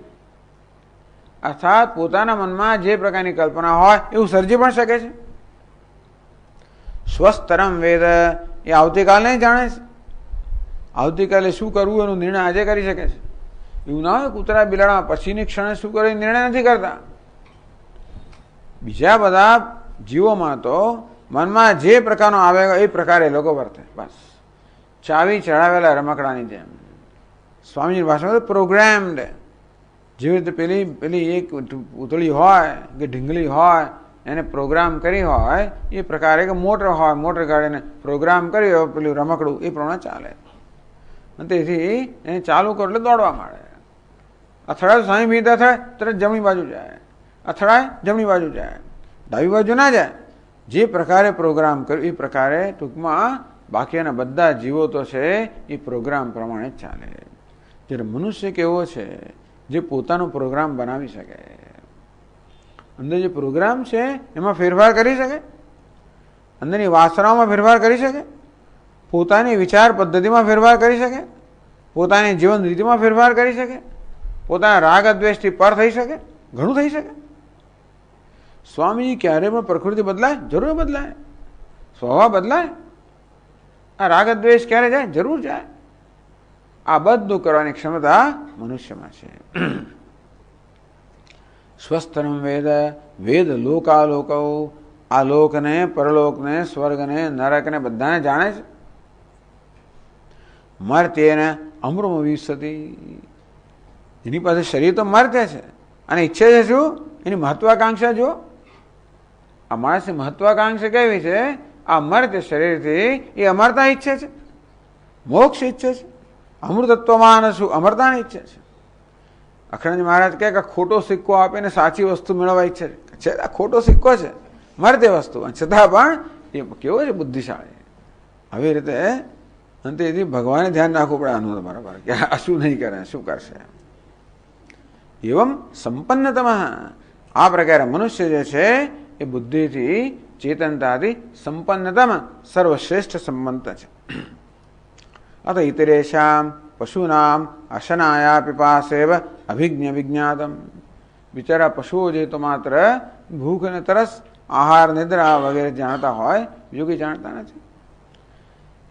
અર્થાત પોતાના મનમાં જે પ્રકારની કલ્પના હોય એવું સર્જી પણ શકે છે. સ્વસ્તરમ વેદ, એ આવતીકાલને જાણે છે. આવતીકાલે શું કરવું એનો નિર્ણય આજે કરી શકે છે. એવું ના હોય કૂતરા બિલાડા પછીની ક્ષણે શું કરે નિર્ણય નથી કરતા. બીજા બધા જીવોમાં તો મનમાં જે પ્રકારનો આવે એ પ્રકારે લોકો વર્તે. બસ ચાવી ચડાવેલા રમકડાની જેમ. સ્વામીજીની ભાષામાં પ્રોગ્રામ્ડ, જેવી રીતે પેલી એક પૂતળી હોય કે ઢીંગલી હોય એને પ્રોગ્રામ કરી હોય એ પ્રકારે, કે મોટર હોય, મોટર ગાડીને પ્રોગ્રામ કરી હોય પેલું રમકડું એ પ્રમાણે ચાલે. અને તેથી એને ચાલુ કરો એટલે દોડવા માંડે. અથડાય સાંઈ મીત અથડાય તરત જમણી બાજુ જાય, અથડાય જમણી બાજુ જાય, ડાબી બાજુ ના જાય. જે પ્રકારે પ્રોગ્રામ કર્યું એ પ્રકારે ટૂંકમાં બાકીના બધા જીવો તો છે એ પ્રોગ્રામ પ્રમાણે જ ચાલે. જ્યારે મનુષ્ય કેવો છે જે પોતાનો પ્રોગ્રામ બનાવી શકે, અંદર જે પ્રોગ્રામ છે એમાં ફેરફાર કરી શકે, અંદરની વાસનાઓમાં ફેરફાર કરી શકે, પોતાની વિચાર પદ્ધતિમાં ફેરફાર કરી શકે, પોતાની જીવન રીતિમાં ફેરફાર કરી શકે, પોતાના રાગ દ્વેષથી પર થઈ શકે, ઘણું થઈ શકે. સ્વામીજી ક્યારે પણ પ્રકૃતિ બદલાય? જરૂર બદલાય. સ્વભાવ બદલાય. આ રાગ દ્વેષ ક્યારે જાય? જરૂર જાય. આ બધું કરવાની ક્ષમતા મનુષ્યમાં છે. સ્વસ્તરમ વેદ, વેદ લોકાલોકો, આ લોકને, પરલોકને, સ્વર્ગને, નરકને બધાને જાણે છે. મર્ત્યેને અમૃમ વિશતી, એની પાસે શરીર તો મર્ત્ય છે અને ઈચ્છે છે શું? એની મહત્વાકાંક્ષા જો. આ માણસની મહત્વાકાંક્ષા કેવી છે? આ મર્ત્ય શરીરથી એ અમરતા ઈચ્છે છે, મોક્ષ ઈચ્છે છે, અમૃતત્વમાં શું અમરતાને ઈચ્છે છે. અખંડ મહારાજ કહે કે ખોટો સિક્કો આપીને સાચી વસ્તુ મેળવવા ઈચ્છે છે. આ ખોટો સિક્કો છે, મર્ત્ય વસ્તુ, છતાં પણ એ કેવો છે બુદ્ધિશાળી. આવી રીતે અંતેથી ભગવાને ધ્યાન રાખવું પડે આનું બરાબર, કે આ શું નહીં કરે, શું કરશે. એવમ સંપન્નતમ, આ પ્રકારે મનુષ્ય જે છે એ બુદ્ધિથી ચેતનતાથી સંપન્નતમ સર્વશ્રેષ્ઠ સંપન્ન છે. અત ઇતરેશામ પશુનામ અશનાયા પીપાસેવ અભિજ્ઞ વિજ્ઞાતમ, બિચારા પશુઓ જે તો માત્ર ભૂખ અને તરસ, આહાર નિદ્રા વગેરે જાણતા હોય, બીજું કંઈ જાણતા નથી.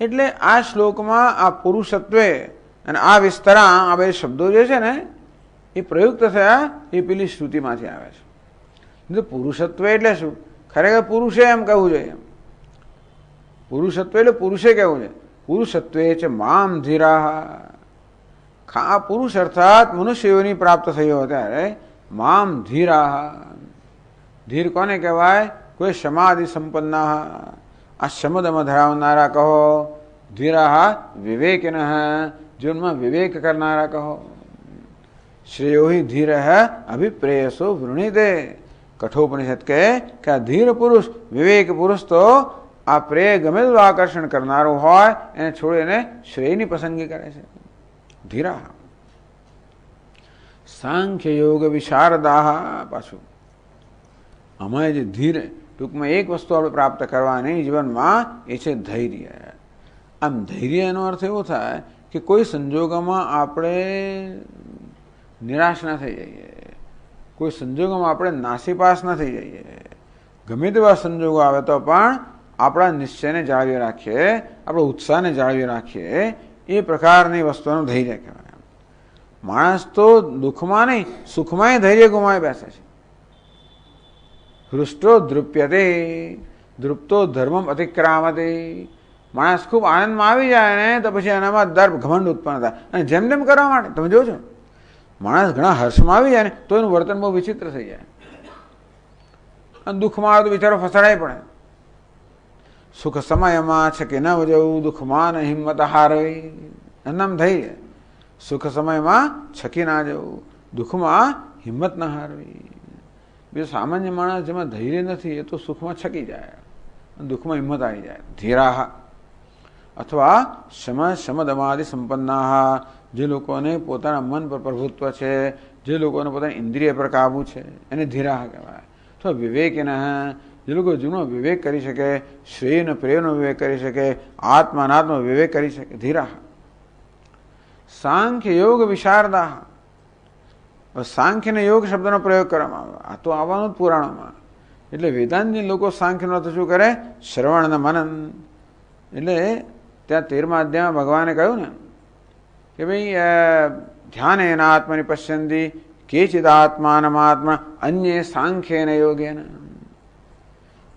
એટલે આ શ્લોકમાં આ પુરુષત્વે અને આ વિસ્તરા, આ બે શબ્દો જે છે ને એ પ્રયુક્ત થયા એ પેલી શ્રુતિમાંથી આવે છે. પુરુષત્વ એટલે શું? ખરેખર પુરુષે એમ કહેવું જોઈએ. પુરુષત્વ એટલે પુરુષે કહેવું છે. પુરુષત્વે છે મામ ધીરા, આ પુરુષ અર્થાત મનુષ્યોની પ્રાપ્ત થયો ત્યારે મામ ધીરા. ધીર કોને કહેવાય? કોઈ સમાધિ સંપન્ન, આ શમદમાં ધરાવનારા કહો. ધીરા વિવેકિન, જીવનમાં વિવેક કરનારા કહો. શ્રેયો હિ ધીર અભિપ્રેયસો વૃણીદે, કઠોપનિષદ કહે કે આ ધીર પુરુષ, વિવેક પુરુષ તો આ પ્રેય ગમે તેટલું આકર્ષણ કરનારું હોય એને છોડીને શ્રેયની પસંદગી કરે છે. ધીરા. સાંખ્ય યોગ વિશારદા, પાછું અમારે જે ધીર, ટૂંકમાં એક વસ્તુ આપણે પ્રાપ્ત કરવાની જીવનમાં એ છે ધૈર્ય. આમ ધૈર્ય એનો અર્થ એવો થાય કે કોઈ સંજોગોમાં આપણે નિરાશ ના થઈ જઈએ, કોઈ સંજોગોમાં આપણે નાસીપાસ ના થઈ જઈએ. ગમે તેવા સંજોગો આવે તો પણ આપણા નિશ્ચયને જાળવી રાખીએ, આપણો ઉત્સાહને જાળવી રાખીએ, એ પ્રકારની વસ્તુનું ધૈર્ય કહેવાય. માણસ તો દુઃખમાં નહીં સુખમાં ધૈર્ય ગુમાવી બેસે છે. હૃષ્ટો ધ્રુપ્યતે, ધ્રુપતો ધર્મમ અતિક્રામતે. માણસ ખૂબ આનંદમાં આવી જાય ને તો પછી એનામાં દર્પ ઘમંડ ઉત્પન્ન થાય, અને જેમ તેમ કરવા માટે તમે જોજો, માણસ ઘણા હર્ષમાં આવી જાય ને તો એનું વર્તન બહુ વિચિત્ર થઈ જાય, અને દુઃખમાં આવે તો બિચારો ફસાડાય પડે. સુખ સમયમાં છે કે ન જવું, દુઃખમાં હિંમત હારવી, એમ ધૈર્ય. સુખ સમયમાં છકી ના જવું, દુઃખમાં હિંમત ના હારવી. બીજો સામાન્ય માણસ જેમાં ધૈર્ય નથી એ તો સુખમાં છકી જાય, દુઃખમાં હિંમત આવી જાય. ધીરાહ અથવા શમદમાદિ સંપન્ના, જે લોકોને પોતાના મન પર પ્રભુત્વ છે, જે લોકોને પોતાની ઇન્દ્રિય પર કાબુ છે, એને ધીરાહ કહેવાય. અથવા વિવેકિનઃ, જે લોકો જૂનો વિવેક કરી શકે, શ્રેયનો પ્રેયનો વિવેક કરી શકે, આત્મા અનાત્મા વિવેક કરી શકે. ધીરાહ. સાંખ્ય યોગ વિશારદાહ, સાંખ્ય અને યોગ શબ્દનો પ્રયોગ કરવામાં આવે. આ તો આવવાનું જ પુરાણોમાં. એટલે વેદાંતની લોકો સાંખ્યનો તો શું કરે? શ્રવણ અને મનન. એટલે ત્યાં 13મા અધ્યાયમાં ભગવાને કહ્યું ને કે ભાઈ ધ્યાન એના આત્માની પશ્યંતી કેચિદ આત્માનમાત્મા અન્ય સાંખ્ય ને યોગેન.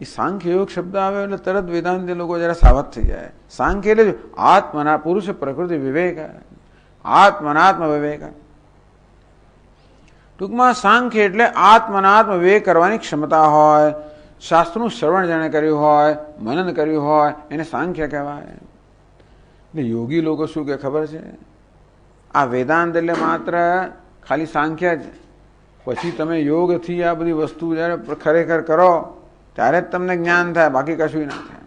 એ સાંખ્ય યોગ શબ્દ આવે એટલે તરત વેદાંતી લોકો જરા સાવધ થઈ જાય. સાંખ્ય એટલે આત્મના પુરુષ પ્રકૃતિ વિવેક, આત્મનાત્મ વિવેક. ટૂંકમાં સાંખ્ય એટલે આત્મનાત્મ વિવેક કરવાની ક્ષમતા હોય, શાસ્ત્રનું શ્રવણ જેણે કર્યું હોય, મનન કર્યું હોય, એને સાંખ્ય કહેવાય. એટલે યોગી લોકો શું કે ખબર છે? આ વેદાંત એટલે માત્ર ખાલી સાંખ્ય જ. પછી તમે યોગથી આ બધી વસ્તુ જ્યારે ખરેખર કરો ત્યારે જ તમને જ્ઞાન થાય, બાકી કશું ના થાય.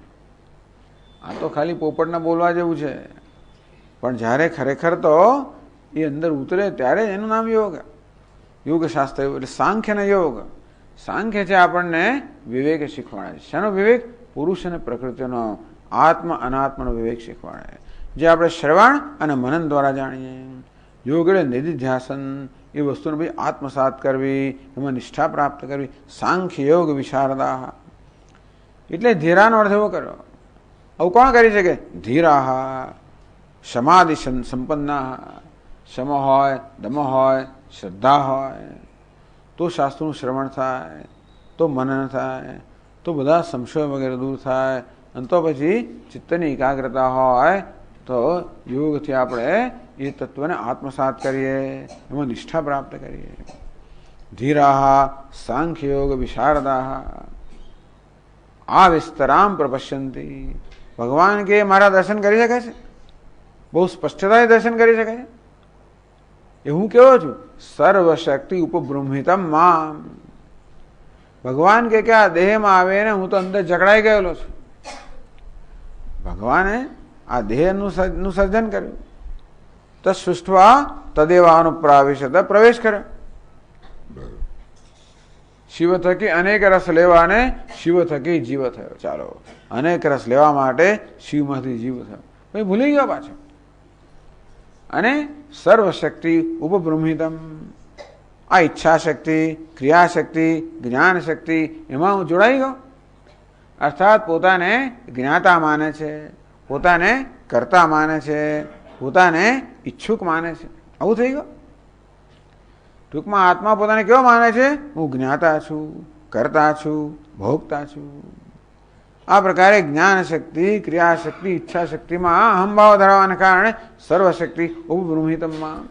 આ તો ખાલી પોપટના બોલવા જેવું છે. પણ જ્યારે ખરેખર તો એ અંદર ઉતરે ત્યારે એનું નામ યોગ. યોગશાસ્ત્ર એટલે સાંખ્ય અને યોગ. સાંખ્ય છે આપણને વિવેક શીખવાડે છે. શાનો વિવેક? પુરુષ અને પ્રકૃતિનો, આત્મ અનાત્મનો વિવેક શીખવાડે, જે આપણે શ્રવણ અને મનન દ્વારા જાણીએ. યોગ એટલે નિધિધ્યાસન, એ વસ્તુને ભાઈ આત્મસાત કરવી, એમાં નિષ્ઠા પ્રાપ્ત કરવી. સાંખ્ય યોગ વિશારદા એટલે ધીરાનો અર્થ એવો કર્યો. આવું કોણ કરી શકે? ધીરાહ સમાધિ સંપન્ના. શમ હોય, દમ હોય, શ્રદ્ધા હોય તો શાસ્ત્રનું શ્રવણ થાય, તો મનન થાય, તો બધા સંશય વગેરે દૂર થાય. અને તો પછી ચિત્તની એકાગ્રતા હોય તો યોગથી આપણે એ તત્વને આત્મસાત કરીએ, એમાં નિષ્ઠા પ્રાપ્ત કરીએ. ધીરાહ સાંખ્ય યોગ વિશારદાહ આ વિસ્તરામ પ્રપશ્યંતી. ભગવાન કે મારા દર્શન કરી શકે છે? બહુ સ્પષ્ટતાથી દર્શન કરી શકે છે. એ હું કેવો છું? સર્વશક્તિ ઉપબ્રહ્મિતમ મામ. ભગવાન કે આ દેહમાં આવે ને હું તો અંદર જકડાઈ ગયેલો છું. ભગવાને આ દેહનું સર્જન કર્યું. તત્સૃષ્ટવા તદેવાનુપ્રાવિશત, પ્રવેશ કર્યો. શિવ થકી અનેક રસ લેવાને શિવ થકી જીવ થયો. ચાલો, અનેક રસ લેવા માટે શિવમાંથી જીવ થયો. ભાઈ ભૂલી ગયો પાછો. અને સર્વશક્તિ ઉપબ્રહ્મિતમ, આ ઈચ્છા શક્તિ, ક્રિયાશક્તિ, જ્ઞાન શક્તિ, એમાં હું જોડાઈ ગયો. અર્થાત પોતાને જ્ઞાતા માને છે, પોતાને કર્તા માને છે, પોતાને ઈચ્છુક માને છે. આવું થઈ ગયું. ટૂંકમાં આત્મા પોતાને કેવો માને છે? હું જ્ઞાતા છું, કર્તા છું, ભોગતા છું. આ પ્રકારે જ્ઞાન શક્તિ, ક્રિયાશક્તિ, ઈચ્છા શક્તિમાં અહંભાવ ધરાવવાને કારણે સર્વશક્તિ ઉપબ્રહ્મિતમમાં.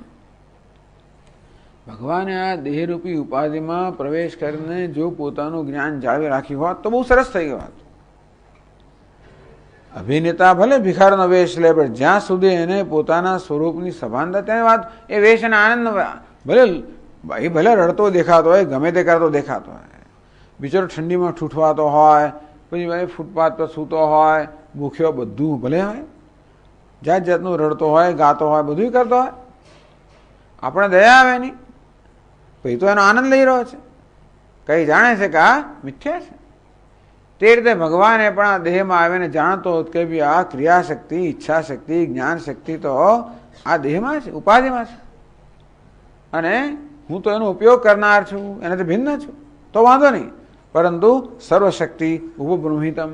ભગવાને આ દેહરૂપી ઉપાધિમાં પ્રવેશ કરીને જો પોતાનું જ્ઞાન જાળવી રાખ્યું હોત તો બહુ સરસ થઈ ગયું હોત. અભિનેતા ભલે ભિખારનો વેશ લે, પણ જ્યાં સુધી એને પોતાના સ્વરૂપની સભાનતા, તેની વાત એ વેશ અને આનંદ ભલે રડતો દેખાતો હોય, ગમે તે કરતો દેખાતો હોય, બિચારો ઠંડીમાં ઠૂઠવાતો હોય, પછી ભાઈ ફૂટપાથ પર સૂતો હોય, ભૂખ્યો, બધું ભલે હોય, જાત જાતનું રડતો હોય, ગાતો હોય, બધું કરતો હોય, આપણે દયા આવે નહીં. પછી તો એનો આનંદ લઈ રહ્યો છે. કઈ જાણે છે કે આ મિથ્યા છે. તે રીતે ભગવાને પણ આ દેહમાં આવીને જાણતો કે ભાઈ આ ક્રિયાશક્તિ, ઈચ્છા શક્તિ, જ્ઞાન શક્તિ તો આ દેહમાં છે, ઉપાધિમાં છે, અને હું તો એનો ઉપયોગ કરનાર છું, એનાથી ભિન્ન છું, તો વાંધો નહીં. પરંતુ સર્વશક્તિ ઉપબ્રહ્મિતમ,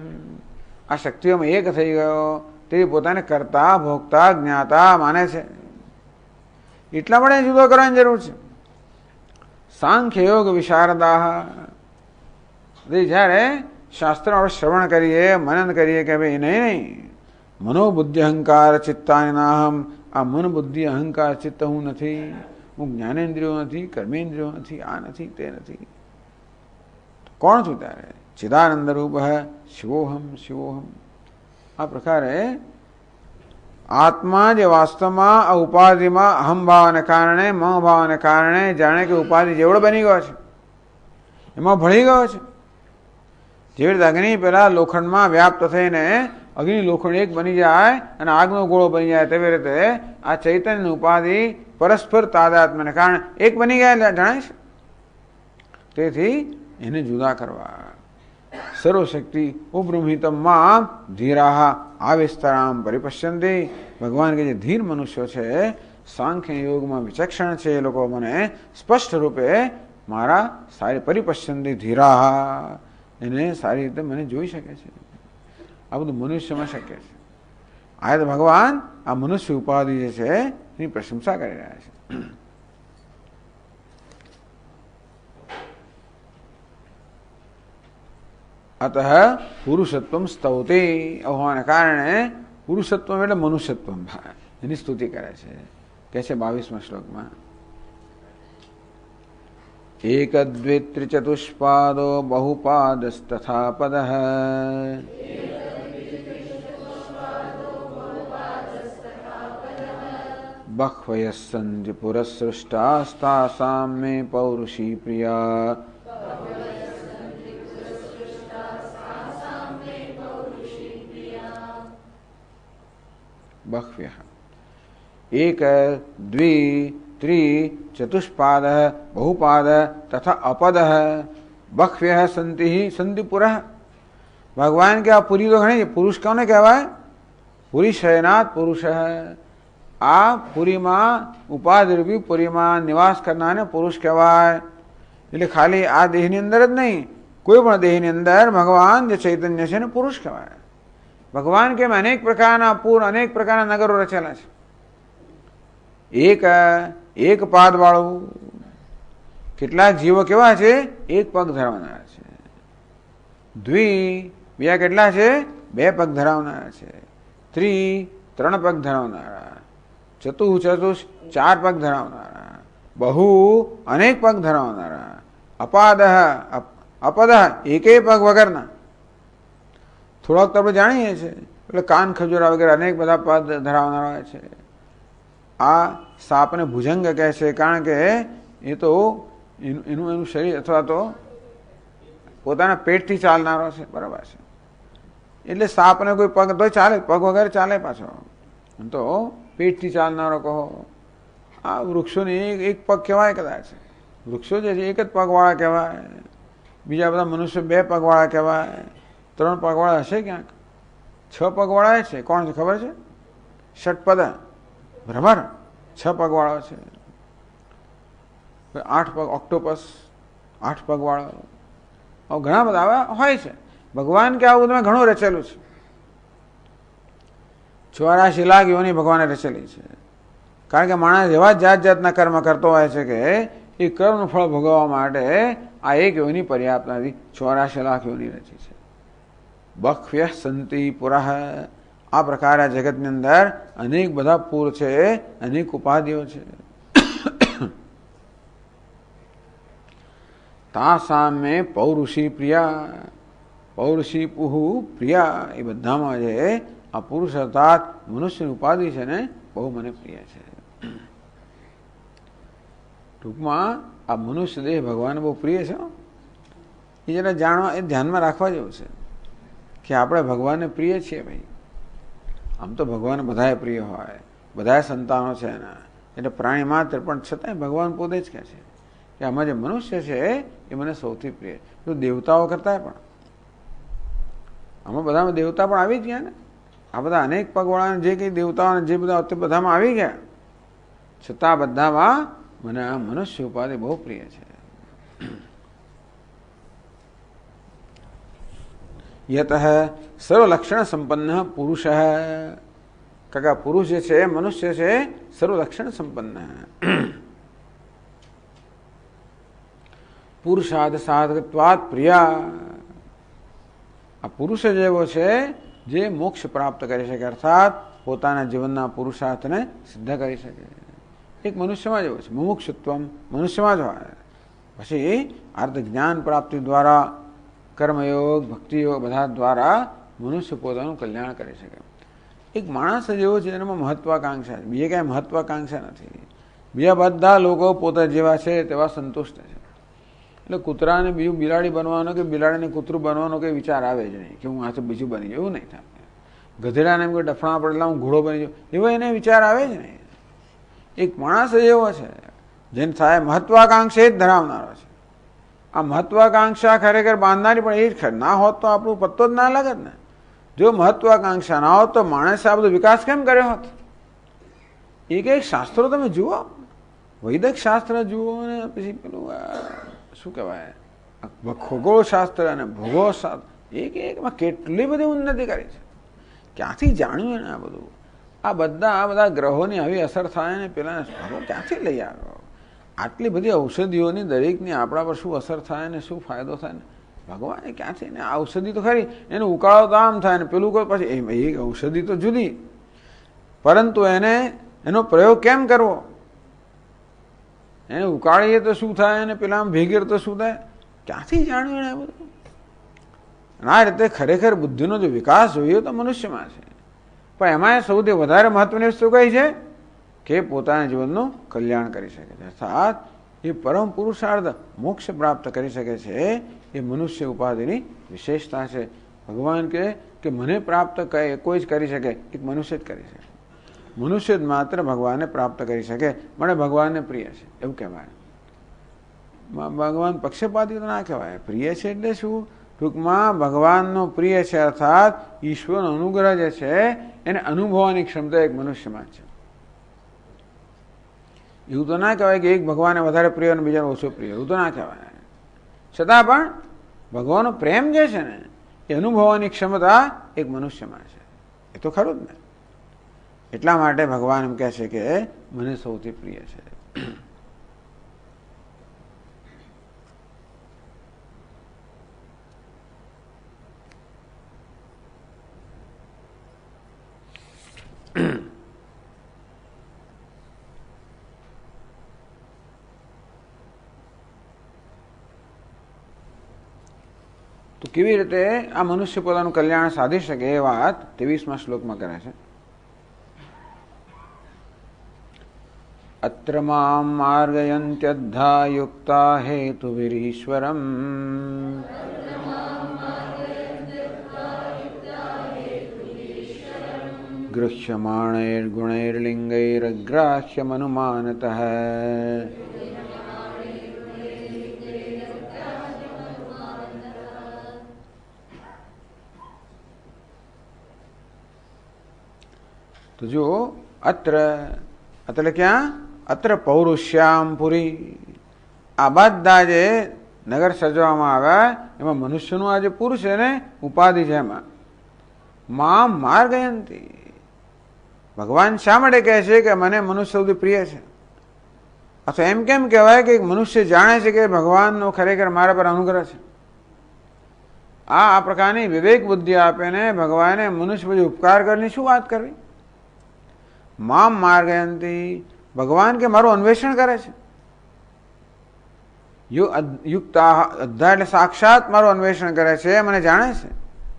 આ શક્તિઓમાં એક થઈ ગયો. તે પોતાને કર્તા, ભોગતા, જ્ઞાતા માને છે. એટલા માટે જુદો કરવાની જરૂર છે. સાંખ્ય યોગ વિશારદાહ. જ્યારે શાસ્ત્રનો શ્રવણ કરીએ, મનન કરીએ કે ભાઈ નહીં, મનોબુદ્ધિ અહંકાર ચિત્તાની નાહમ. આ મન, બુદ્ધિ, અહંકાર, ચિત્ત હું નથી. હું જ્ઞાનેન્દ્રિયો નથી, કર્મેન્દ્રિયો નથી, આ નથી, તે નથી. કોણ છું ત્યારે? ચિદાનંદ રૂપ શિવોહમ શિવોહમ. આ પ્રકારે આત્મા જે વાસ્તવમાં આ ઉપાધિમાં અહમ ભાવને કારણે મમ ભાવને કારણે જાણે કે ઉપાધિ જેવડો બની ગયો છે, એમાં ભળી ગયો છે. જેવી રીતે અગ્નિ પેલા લોખંડમાં વ્યાપ્ત થઈને અગ્નિ લોખંડ એક બની જાય અને આગનો ગોળો બની જાય, તેવી રીતે આ ચૈતન્ય ઉપાધિ પરસ્પર તાદાત્મ્યને કારણે એક બની ગયા જણાય છે. તેથી એને જુદા કરવા. સર્વશક્તિ ઉપબ્રહ્મિતમમાં ધીરાહ આવિસ્તરામ પરિપશ્યંતિ. ભગવાન કે જે ધીર મનુષ્યો છે, સાંખ્ય યોગમાં વિચક્ષણ છે, એ લોકો મને સ્પષ્ટ રૂપે મારા સારી પરિપશ્યંતિ ધીરાહ, એને સારી રીતે મને જોઈ શકે છે. આ બધું મનુષ્યમાં શક્ય છે. આ તો ભગવાન આ મનુષ્ય ઉપાધિ જે છે એની પ્રશંસા કરી રહ્યા છે. અતઃ પુરુષત્વમ સ્તૌતી. હોવાને કારણે પુરુષત્વમ એટલે મનુષ્યત્વમ એની સ્તુતિ કરે છે. કે છે 22મા શ્લોકમાં, એક દ્વિત્રિચતુષ્પાદો બહુપાદસ્તથા પદઃ બહ્વયઃ સન્તિ પુરસૃષ્ટાસ્તાસાં મે પૌરુષી પ્રિયા. બહ્વ્યઃ એક દ્વિ ત્રિ ચતુષ્પાદ બહુપાદ તથા અપદ બહ્વ્યઃ સંતિ સંતિ પુરઃ. ભગવાન કે આ પુરી તો ઘણી. પુરુષ કોને કહેવાય? પુરી શયનાથ પુરુષ. આ પુરીમાં ઉપાધિરૂપી પુરીમાં નિવાસ કરનારને પુરુષ કહેવાય. એટલે ખાલી આ દેહની અંદર જ નહીં, કોઈ પણ દેહની અંદર ભગવાન જે ચૈતન્ય છે એને પુરુષ કહેવાય. ભગવાન કેમ અનેક પ્રકારના પૂર, અનેક પ્રકારના નગરો રચેલા છે. એક પાદ વાળું. કેટલાક જીવો કેવા છે? એક પગ ધરાવનારા છે. દ્વિ બીજા કેટલા છે? બે પગ ધરાવનારા છે. ત્રિ ત્રણ પગ ધરાવનારા. ચતુષ ચાર પગ ધરાવનારા. બહુ અનેક પગ ધરાવનારા. અપાદ અપદ એકેય પગ વગરના. થોડાક તો આપણે જાણીએ છીએ, એટલે કાન ખજૂરા વગેરે અનેક બધા પદ ધરાવનારા હોય છે. આ સાપને ભુજંગ કહે છે, કારણ કે એ તો એનું શરીર અથવા તો પોતાના પેટથી ચાલનારો છે, બરાબર છે. એટલે સાપને કોઈ પગ તો ચાલે, પગ વગેરે ચાલે પાછો, તો પેટથી ચાલનારો કહો. આ વૃક્ષોને એક પગ કહેવાય કદાચ. વૃક્ષો જે છે એક જ પગવાળા કહેવાય. બીજા બધા મનુષ્ય બે પગવાળા કહેવાય. ત્રણ પગવાળા હશે ક્યાંક. 6 પગવાળા છે. કોણ છે ખબર છે? ષટપદ ભ્રમર 6 પગવાળો છે. 8 પગ ઓક્ટોપસ 8 પગવાળો. ઘણા બધા આવા હોય છે. ભગવાન કે આવું તમે ઘણું રચેલું છે. 84 લાખ યોની ભગવાને રચેલી છે. કારણ કે માણસ એવા જાત જાતના કર્મ કરતો હોય છે કે એ કર્મનું ફળ ભોગવવા માટે આ એક યોની પર્યાપ્ત નથી. 84 લાખ યોની રચી છે. બહ્વ્યઃ સંતિ પુરઃ. આ પ્રકારે જગતની અંદર અનેક બધા પૂર છે, અનેક ઉપાધિઓ છે. તાસામ મે પૌરુષી પ્રિયા. પૌરુષી પુહુ પ્રિયા. એ બધામાં જે આ પુરુષ અર્થાત મનુષ્યની ઉપાધિ છે ને, બહુ મને પ્રિય છે. ટૂંકમાં આ મનુષ્ય દેહ ભગવાનને બહુ પ્રિય છે. એ જરા જાણવા, એ ધ્યાનમાં રાખવા જેવું છે કે આપણે ભગવાનને પ્રિય છીએ. ભાઈ, આમ તો ભગવાન બધાએ પ્રિય હોય, બધાએ સંતાનો છે એના, એટલે પ્રાણી માત્ર, પણ છતાંય ભગવાન પોતે જ કહે છે કે આમાં જે મનુષ્ય છે એ મને સૌથી પ્રિય. તો દેવતાઓ કરતા પણ આમાં બધામાં દેવતા પણ આવી જ ગયા ને. આ બધા અનેક પગવાળા જે કંઈ દેવતાઓ જે બધા બધામાં આવી ગયા, છતાં બધામાં મને આ મનુષ્ય ઉપાધિ બહુ પ્રિય છે. યતઃ સર્વલક્ષણ સંપન્ન પુરુષ. કાકા પુરુષ જે છે, મનુષ્ય છે, સર્વલક્ષણ સંપન્ન. પુરુષાદ સાધકત્વાત પ્રિયા. આ પુરુષ જેવો છે જે મોક્ષ પ્રાપ્ત કરી શકે, અર્થાત પોતાના જીવનના પુરુષાર્થને સિદ્ધ કરી શકે. એક મનુષ્યમાં જેવો છે. મુમુક્ષુત્વમ મનુષ્યમાં જ હોય. પછી અર્થ જ્ઞાન પ્રાપ્તિ દ્વારા, કર્મયોગ ભક્તિયોગ બધા દ્વારા મનુષ્ય પોતાનું કલ્યાણ કરી શકે. એક માણસ જ એવો છે જેનામાં મહત્વાકાંક્ષા છે, બીજે કાંઈ મહત્વાકાંક્ષા નથી. બીજા બધા લોકો પોતા જેવા છે તેવા સંતુષ્ટ છે. એટલે કૂતરાને બીજું બિલાડી બનવાનો કે બિલાડીને કૂતરું બનવાનો કંઈ વિચાર આવે જ નહીં કે હું આ તો બીજું બની જાઉં, એવું નહીં થાય. ગધેડાને એમ કોઈ ડફણા પડેલા હું ઘોડો બની જાઉં, એવો એને વિચાર આવે જ નહીં. એક માણસ જ એવો છે જેને થાય મહત્વાકાંક્ષા જ ધરાવનારો છે. આ મહત્વાકાંક્ષા ખરેખર બાંધનારી પણ એ જ ખરી, ના હોત તો આપણું પત્તો જ ના લાગે ને. જો મહત્વાકાંક્ષા ના હોત તો માણસે આ બધો વિકાસ કેમ કર્યો હોત? એક એક શાસ્ત્રો તમે જુઓ, વૈદિક શાસ્ત્ર જુઓ ને પછી પેલું શું કહેવાય ખગોળ શાસ્ત્ર અને ભૂગોળ શાસ્ત્ર, એક એકમાં કેટલી બધી ઉન્નતિ કરી છે. ક્યાંથી જાણ્યું એને આ બધું? આ બધા ગ્રહોની આવી અસર થાય ને પેલા ક્યાંથી લઈ આવ્યો? આટલી બધી ઔષધિઓની દરેકની આપણા પર શું અસર થાય ને શું ફાયદો થાય ને ભગવાને ક્યાંથી ને? આ ઔષધિ તો ખરી, એને ઉકાળો તો આમ થાય ને પેલું કોઈ પછી એ ઔષધિ તો જુદી, પરંતુ એનો પ્રયોગ કેમ કરવો? એને ઉકાળીએ તો શું થાય અને પેલા આમ ભેગીર તો શું થાય? ક્યાંથી જાણ્યું એને બધું? આ રીતે ખરેખર બુદ્ધિનો જો વિકાસ જોઈએ તો મનુષ્યમાં છે, પણ એમાં સૌથી વધારે મહત્વની વસ્તુ કઈ છે કે પોતાના જીવનનું કલ્યાણ કરી શકે છે, અર્થાત એ પરમ પુરુષાર્થ મોક્ષ પ્રાપ્ત કરી શકે છે. એ મનુષ્ય ઉપાધિની વિશેષતા છે. ભગવાન કહે કે મને પ્રાપ્ત કોઈ જ કરી શકે, એક મનુષ્ય જ કરી શકે. મનુષ્ય જ માત્ર ભગવાનને પ્રાપ્ત કરી શકે, મને ભગવાનને પ્રિય છે એવું કહેવાય. ભગવાન પક્ષપાતી તો ના કહેવાય. પ્રિય છે એટલે શું? ટૂંકમાં ભગવાનનો પ્રિય છે, અર્થાત ઈશ્વરનો અનુગ્રહ જે છે એને અનુભવવાની ક્ષમતા એક મનુષ્યમાં છે. એવું તો ના કહેવાય કે એક ભગવાનને વધારે પ્રિય અને બીજાને ઓછો પ્રિય, એવું તો ના કહેવાય. છતાં પણ ભગવાનનો પ્રેમ જે છે ને એ અનુભવવાની ક્ષમતા એક મનુષ્યમાં છે, એ તો ખરું જ ને. એટલા માટે ભગવાન એમ કહે છે કે મને સૌથી પ્રિય છે. તો કેવી રીતે આ મનુષ્ય પોતાનું કલ્યાણ સાધી શકે એ વાત 23મા શ્લોકમાં કરે છે. અત્ર મામ માર્ગયન્ત્યદ્ધા યુક્તા હેતુવિરીશ્વરમ ગૃહ્યમાણૈર્ગુણૈર્લિંગૈરગ્રાહ્યમનુમાનતઃ. તો જો અત્ર એટલે ક્યાં? અત્ર પૌરુષ્યામ પુરી. આ બધા જે નગર સર્જવામાં આવ્યા એમાં મનુષ્યનું આ જે પુરુષ છે ને ઉપાધિ છે એમાં મામ માર્ગયંતી. ભગવાન શા માટે કહે છે કે મને મનુષ્ય સૌથી પ્રિય છે? અથવા એમ કેમ કહેવાય કે મનુષ્ય જાણે છે કે ભગવાનનો ખરેખર મારા પર અનુગ્રહ છે? આ પ્રકારની વિવેક બુદ્ધિ આપીને ભગવાને મનુષ્ય પછી ઉપકાર કરીને શું વાત કરવી? મામ માર્ગયંતી, ભગવાન કે મારું અન્વેષણ કરે છે. યુક્તા અદ્ધા એટલે સાક્ષાત મારું અન્વેષણ કરે છે, મને જાણે છે.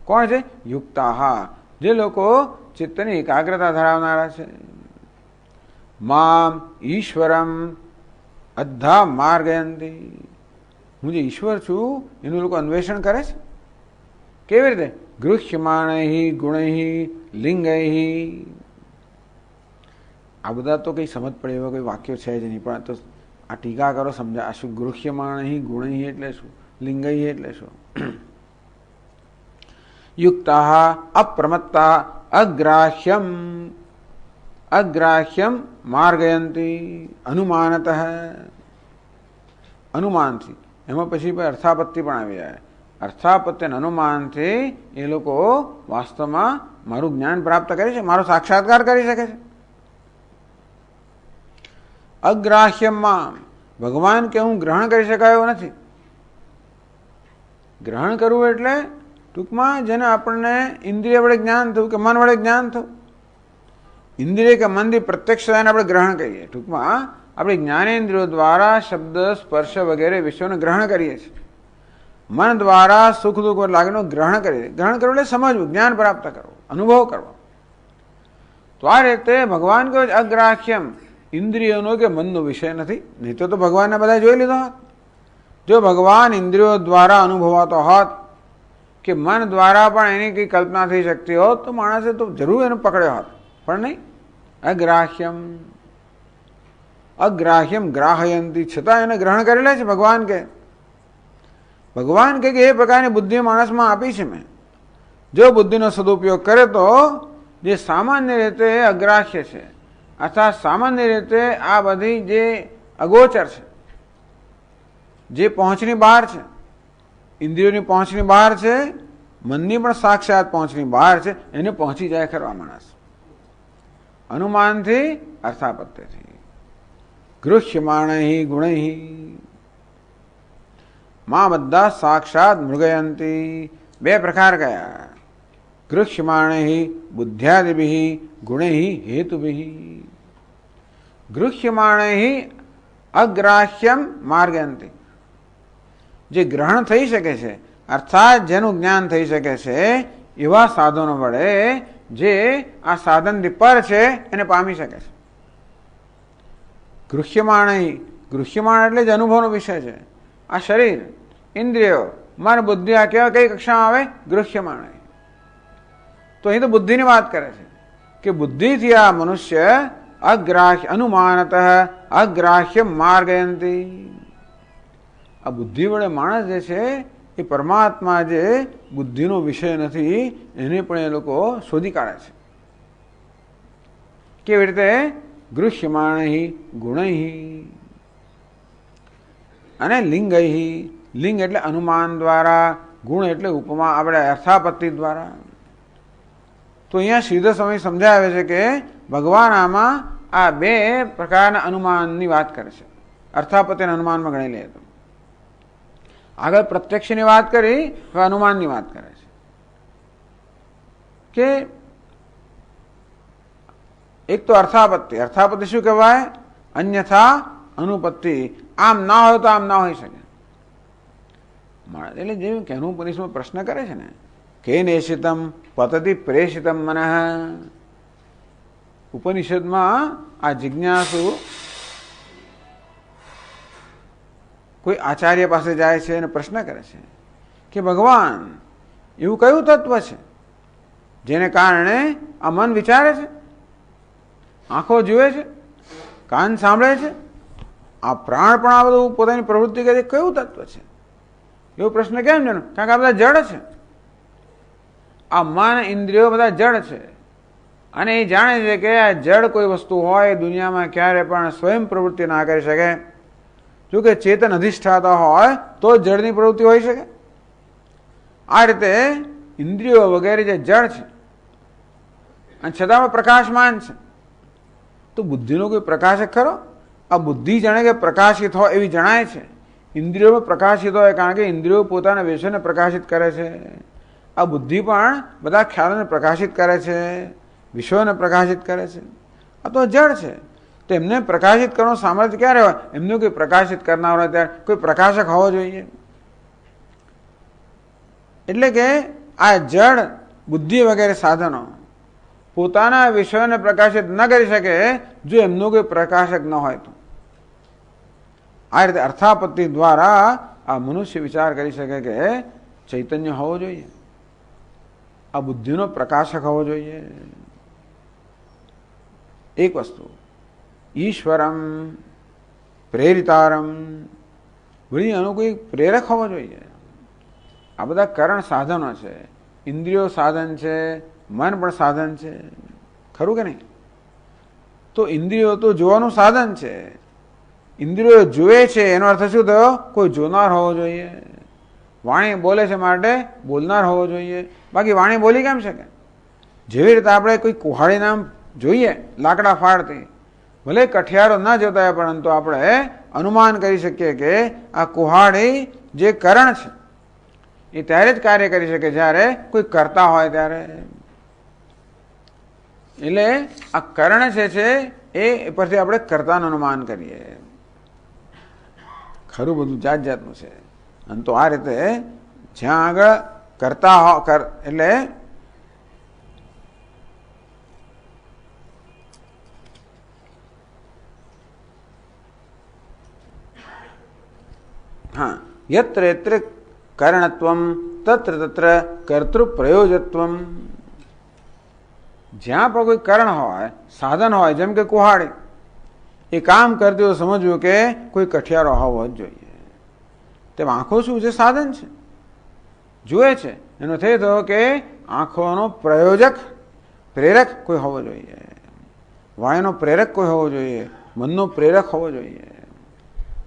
કોણ છે? યુક્તાહા, જે લોકો ચિત્તની એકાગ્રતા ધરાવનારા છે. મામ ઈશ્વરમ અદ્ધા માર્ગયંતી, હું જે ઈશ્વર છું એનું લોકો અન્વેષણ કરે છે. કેવી રીતે? ગૃહ્યમાણૈ ગુણૈ લિંગૈ. આ બધા તો કંઈ સમજ પડે એવા કોઈ વાક્યો છે જ નહીં, પણ તો આ ટીકા કરો સમજા. શું ગૃહ્યમાણૈ ગુણૈ એટલે શું? લિંગૈ એટલે શું? યુક્તા અપ્રમત્તા અગ્રાહ્યમ માર્ગયંતી અનુમાનતઃ. અનુમાનથી, એમાં પછી અર્થાપત્તિ પણ આવી જાય. અર્થાપત્તિ અને અનુમાનથી એ લોકો વાસ્તવમાં મારું જ્ઞાન પ્રાપ્ત કરે છે, મારો સાક્ષાત્કાર કરી શકે છે. અગ્રાહ્યમાં ભગવાન કે હું ગ્રહણ કરી શકાયો નથી. ગ્રહણ કરવું એટલે ટૂંકમાં જેને આપણને ઇન્દ્રિય વડે જ્ઞાન થયું કે મન વડે જ્ઞાન થયું. ઇન્દ્રિય કે મનથી પ્રત્યક્ષ થઈને આપણે ગ્રહણ કરીએ. ટૂંકમાં આપણે જ્ઞાનેન્દ્રિયો દ્વારા શબ્દ સ્પર્શ વગેરે વિષયોને ગ્રહણ કરીએ છીએ. મન દ્વારા સુખ દુઃખ લાગીનું ગ્રહણ કરીએ. ગ્રહણ કરવું એટલે સમજવું, જ્ઞાન પ્રાપ્ત કરવું, અનુભવ કરવો. તો આ રીતે ભગવાન કહે અગ્રાહ્યમ, ઇન્દ્રિયોનો કે મનનો વિષય નથી. નહીં તો ભગવાનને બધા જોઈ લીધો હોત. જો ભગવાન ઇન્દ્રિયો દ્વારા અનુભવાતો હોત કે મન દ્વારા પણ એની કઈ કલ્પના થઈ શકતી હોત તો માણસે તો જરૂર એને પકડ્યો હોત, પણ નહીં. અગ્રાહ્યમ, અગ્રાહ્યમ ગ્રાહયંતી, છતાં એને ગ્રહણ કરેલા છે. ભગવાન કે એ પ્રકારની બુદ્ધિ માણસમાં આપી છે મેં. જો બુદ્ધિનો સદુપયોગ કરે તો જે સામાન્ય રીતે અગ્રાહ્ય છે, અર્થાત સામાન્ય રીતે આ બધી જે અગોચર છે, જે પહોંચની બહાર છે, ઇન્દ્રિયોની પહોંચની બહાર છે, મનની પણ સાક્ષાત પહોંચની બહાર છે, એને પહોંચી જાય ખરવા માણસ અનુમાનથી, અર્થાપત્યથી. ગૃહ્યમાણૈ ગુણૈ માં બધા સાક્ષાત મૃગયંતી. બે પ્રકાર કયા? ગૃહ્યમાણૈ બુદ્ધ્યાદિભિ ગુણૈ હેતુભિ. ગૃહ્યમાણૈ અગ્રાહ્યમ માર્ગયંતી, જે ગ્રહણ થઈ શકે છે, અર્થાત જેનું જ્ઞાન થઈ શકે છે એવા સાધનો વડે જે આ સાધનથી પર છે એને પામી શકે છે. ગૃહ્યમાણૈ, ગૃહ્યમાણ એટલે જ અનુભવનો વિષય છે. આ શરીર, ઇન્દ્રિયો, મન, બુદ્ધિ, આ કેવા કઈ કક્ષામાં આવે? ગૃહ્યમાણૈ. તો અહીં તો બુદ્ધિની વાત કરે છે કે બુદ્ધિથી આ મનુષ્ય અગ્રાહ્ય અનુમાનત અગ્રાહ્ય માર્ગયંતી. આ બુદ્ધિ વડે માણસ જે છે એ પરમાત્મા જે બુદ્ધિનો વિષય નથી એને પણ એ લોકો શોધી કાઢે છે. કેવી રીતે? ગૃહ્યમાણૈ ગુણૈ અને લિંગૈ. લિંગ એટલે અનુમાન દ્વારા, ગુણ એટલે ઉપમા, આપણે અર્થાપત્તિ દ્વારા. તો અહીંયા સીધો સમય સમજાવે છે કે ભગવાન આમાં આ બે પ્રકારના અનુમાનની વાત કરે છે. અર્થાપત્તિના અનુમાનમાં ગણી લે તો આગળ પ્રત્યક્ષની વાત કરી, હવે અનુમાનની વાત કરે છે કે એક તો અર્થાપત્તિ. અર્થાપત્તિ શું કહેવાય? અન્યથા અનુપત્તિ. આમ ના હોય તો આમ ના હોઈ શકે. એટલે જે કેનું ઉપનિષદમાં પ્રશ્ન કરે છે ને, કે નેષિતમ પતતિ પ્રેષિતમ મનઃ. ઉપનિષદમાં આ જિજ્ઞાસુ કોઈ આચાર્ય પાસે જાય છે અને પ્રશ્ન કરે છે કે ભગવાન એવું કયું તત્વ છે જેને કારણે આ મન વિચારે છે, આંખો જુએ છે, કાન સાંભળે છે, આ પ્રાણ પણ આ બધું પોતાની પ્રવૃત્તિ કરે, કયું તત્વ છે? એવો પ્રશ્ન કેમ છે? કારણ કે આ બધા જડ છે. આ મન, ઇન્દ્રિયો બધા જડ છે અને એ જાણે છે કે આ જડ કોઈ વસ્તુ હોય દુનિયામાં ક્યારે પણ સ્વયં પ્રવૃત્તિ ના કરી શકે. જો કે ચેતન અધિષ્ઠાતા હોય તો જડની પ્રવૃત્તિ હોઈ શકે. આ રીતે ઇન્દ્રિયો વગેરે જે જડ છે અને છતાં પ્રકાશમાન છે. તો બુદ્ધિનો કોઈ પ્રકાશક ખરો? આ બુદ્ધિ જાણે કે પ્રકાશિત હોય એવી જણાય છે. ઇન્દ્રિયોમાં પ્રકાશિત હોય કારણ કે ઇન્દ્રિયો પોતાના વિષયને પ્રકાશિત કરે છે. આ બુદ્ધિ પણ બધા ખ્યાલોને પ્રકાશિત કરે છે, વિષયોને પ્રકાશિત કરે છે. આ તો જડ છે. તો એમને પ્રકાશિત કરવાનું સામર્થ્ય ક્યારે હોય? એમનું કોઈ પ્રકાશિત કરનાર હોય ત્યારે કોઈ પ્રકાશક હોવો જોઈએ. એટલે કે આ જડ બુદ્ધિ વગેરે સાધનો પોતાના વિષયોને પ્રકાશિત ન કરી શકે જો એમનો કોઈ પ્રકાશક ન હોય તો. આ રીતે અર્થાપત્તિ દ્વારા આ મનુષ્ય વિચાર કરી શકે કે ચૈતન્ય હોવો જોઈએ, આ બુદ્ધિનો પ્રકાશક હોવો જોઈએ. એક વસ્તુ ઈશ્વરમ પ્રેરિતારમ, વળી આનો કોઈ પ્રેરક હોવો જોઈએ. આ બધા કરણ સાધનો છે, ઇન્દ્રિયો સાધન છે, મન પણ સાધન છે, ખરું કે નહીં? તો ઇન્દ્રિયો તો જોવાનું સાધન છે. ઇન્દ્રિયો જુએ છે એનો અર્થ શું થયો? કોઈ જોનાર હોવો જોઈએ. વાણી બોલે છે માટે બોલનાર હોવો જોઈએ. બાકી વાણી બોલી કેમ શકે? જેવી રીતે આપણે કોઈ કુહાડી નામ જોઈએ લાકડા ફાડતી, ભલે કઠિયારો ના જોતા હોય પરંતુ આપણે અનુમાન કરી શકીએ કે આ કુહાડી જે કરણ છે એ ત્યારે જ કાર્ય કરી શકે જ્યારે કોઈ કરતા હોય ત્યારે. એટલે આ કરણ છે એ પરથી આપણે કર્તાનું અનુમાન કરીએ. ખરું બધું જાત જાતનું છે. અને તો આ રીતે જ્યાં આગળ કરતા એટલે હા, યત્ર યત્ર કારણત્વમ તત્ર તત્ર કર્તૃ પ્રયોજત્વમ. જ્યાં પણ કોઈ કારણ હોય, સાધન હોય, જેમ કે કુહાડી, એ કામ કરતી હોય સમજવું કે કોઈ કઠિયારો હોવો જ જોઈએ. તેમ આંખો શું છે? સાધન છે, જુએ છે. એનો થઈ થયો કે આંખોનો પ્રયોજક, પ્રેરક કોઈ હોવો જોઈએ. વાણીનો પ્રેરક કોઈ હોવો જોઈએ, મનનો પ્રેરક હોવો જોઈએ.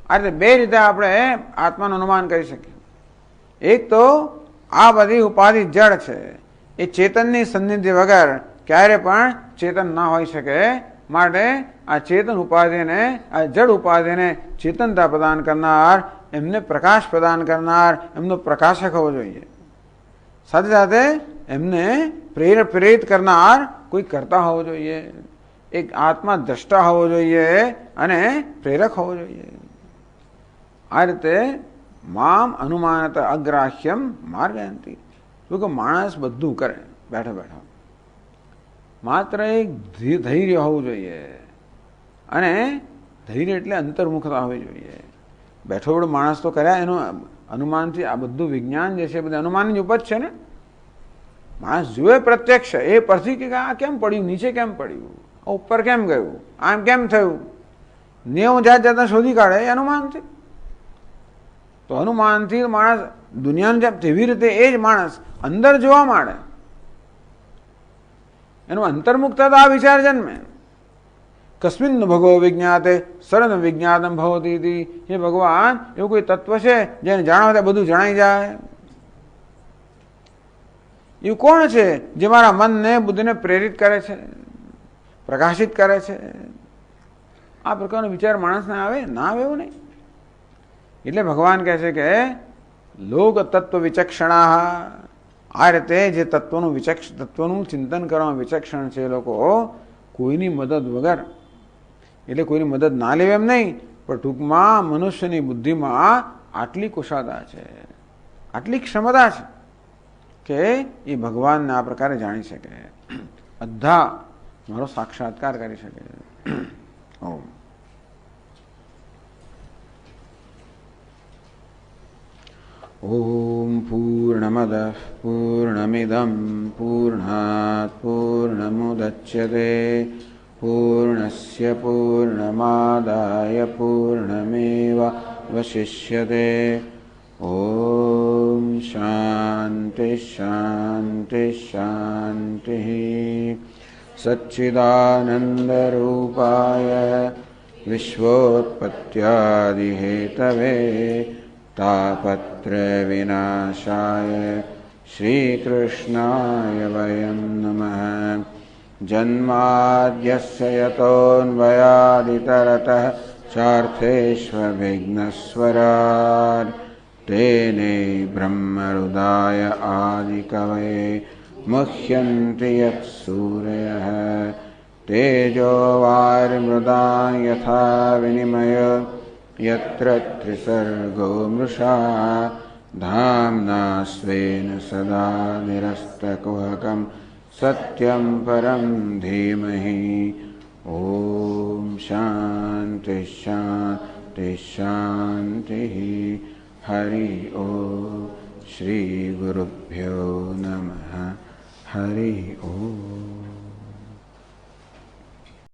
આ રીતે બે રીતે આપણે આત્માનું અનુમાન કરી શકીએ. એક તો આ બધી ઉપાધિ જડ છે, એ ચેતનની સન્નિધિ વગર ક્યારે પણ ચેતન ના હોઈ શકે. માટે આ ચેતન ઉપાધિને, આ જડ ઉપાધિને ચેતનતા પ્રદાન કરનાર, એમને પ્રકાશ પ્રદાન કરનાર, એમનો પ્રકાશક હોવો જોઈએ. સાથે સાથે એમને પ્રેરિત કરનાર કોઈ કર્તા હોવો જોઈએ. એક આત્મા દ્રષ્ટા હોવો જોઈએ અને પ્રેરક હોવો જોઈએ. આ રીતે મામ અનુમાનત અગ્રાહ્યમ માર્ગયંતી. કે માણસ બધું કરે બેઠા બેઠા, માત્ર એક ધૈર્ય હોવું જોઈએ. અને ધૈર્ય એટલે અંતર્મુખતા હોવી જોઈએ. બેઠો બેઠો માણસ તો કર્યા, એનું અનુમાનથી આ બધું વિજ્ઞાન જે છે બધું અનુમાનની ઉપજ છે ને. માણસ જુએ પ્રત્યક્ષ, એ પરથી કે આ કેમ પડ્યું, નીચે કેમ પડ્યું, ઉપર કેમ ગયું, આમ કેમ થયું, 90 જાતના શોધી કાઢે એ અનુમાનથી. તો અનુમાનથી માણસ દુનિયાનું જેમ તેવી રીતે એ જ માણસ અંદર જોવા માંડે. એનું અંતર્મુખતા તો આ વિચાર જન્મે. કસ્મિન ભગવો વિજ્ઞાતે સર્વ વિજ્ઞાતમ ભવતી. હે ભગવાન, એવું કોઈ તત્વ છે જેને જાણો ત્યાં બધું જણાઈ જાય? એવું કોણ છે જે મારા મનને, બુદ્ધિને પ્રેરિત કરે છે, પ્રકાશિત કરે છે? આ પ્રકારનો વિચાર માણસને આવે? ના આવે એવું નહીં. એટલે ભગવાન કહે છે કે લોક તત્વ વિચક્ષણા. આ રીતે જે તત્વનું ચિંતન કરવામાં વિચક્ષણ છે, એ લોકો કોઈની મદદ વગર, એટલે કોઈની મદદ ના લેવે એમ નહીં, પણ ટૂંકમાં મનુષ્યની બુદ્ધિમાં આટલી કુશળતા છે, આટલી ક્ષમતા છે કે એ ભગવાનને આ પ્રકારે જાણી શકે, બધા મારો સાક્ષાત્કાર કરી શકે. ઓમ. ઓમ પૂર્ણમદ પૂર્ણમિદં પૂર્ણાત પૂર્ણમુદચ્યતે પૂર્ણસ્ય પૂર્ણમાદાય પૂર્ણમેવાવશિષ્યતે. ઓમ શાંતિ શાંતિ શાંતિ. સચ્ચિદાનંદરૂપાય વિશ્વોત્પત્યાદિહેતવે તાપત્રય વિનાશાય શ્રીકૃષ્ણાય વયં નમઃ. જન્માદ્યસ્ય યતોન્વયાદિતરતઃ ચાર્થેષ્વવિઘ્નસ્વરાટ્ તેને બ્રહ્મહૃદાય આદિકવये મુહ્યन्ति યત્સૂરયः તેજો વારિમૃદાં યથા વિનિમયો यत्र त्रिसर्गो मृषा धाम्ना स्वेन सदा निरस्तकुहकं सत्यं परं धीमहि. ओम शांति शांति शांति. हरि ओम. श्री गुरुभ्यो नमः. हरि ओम.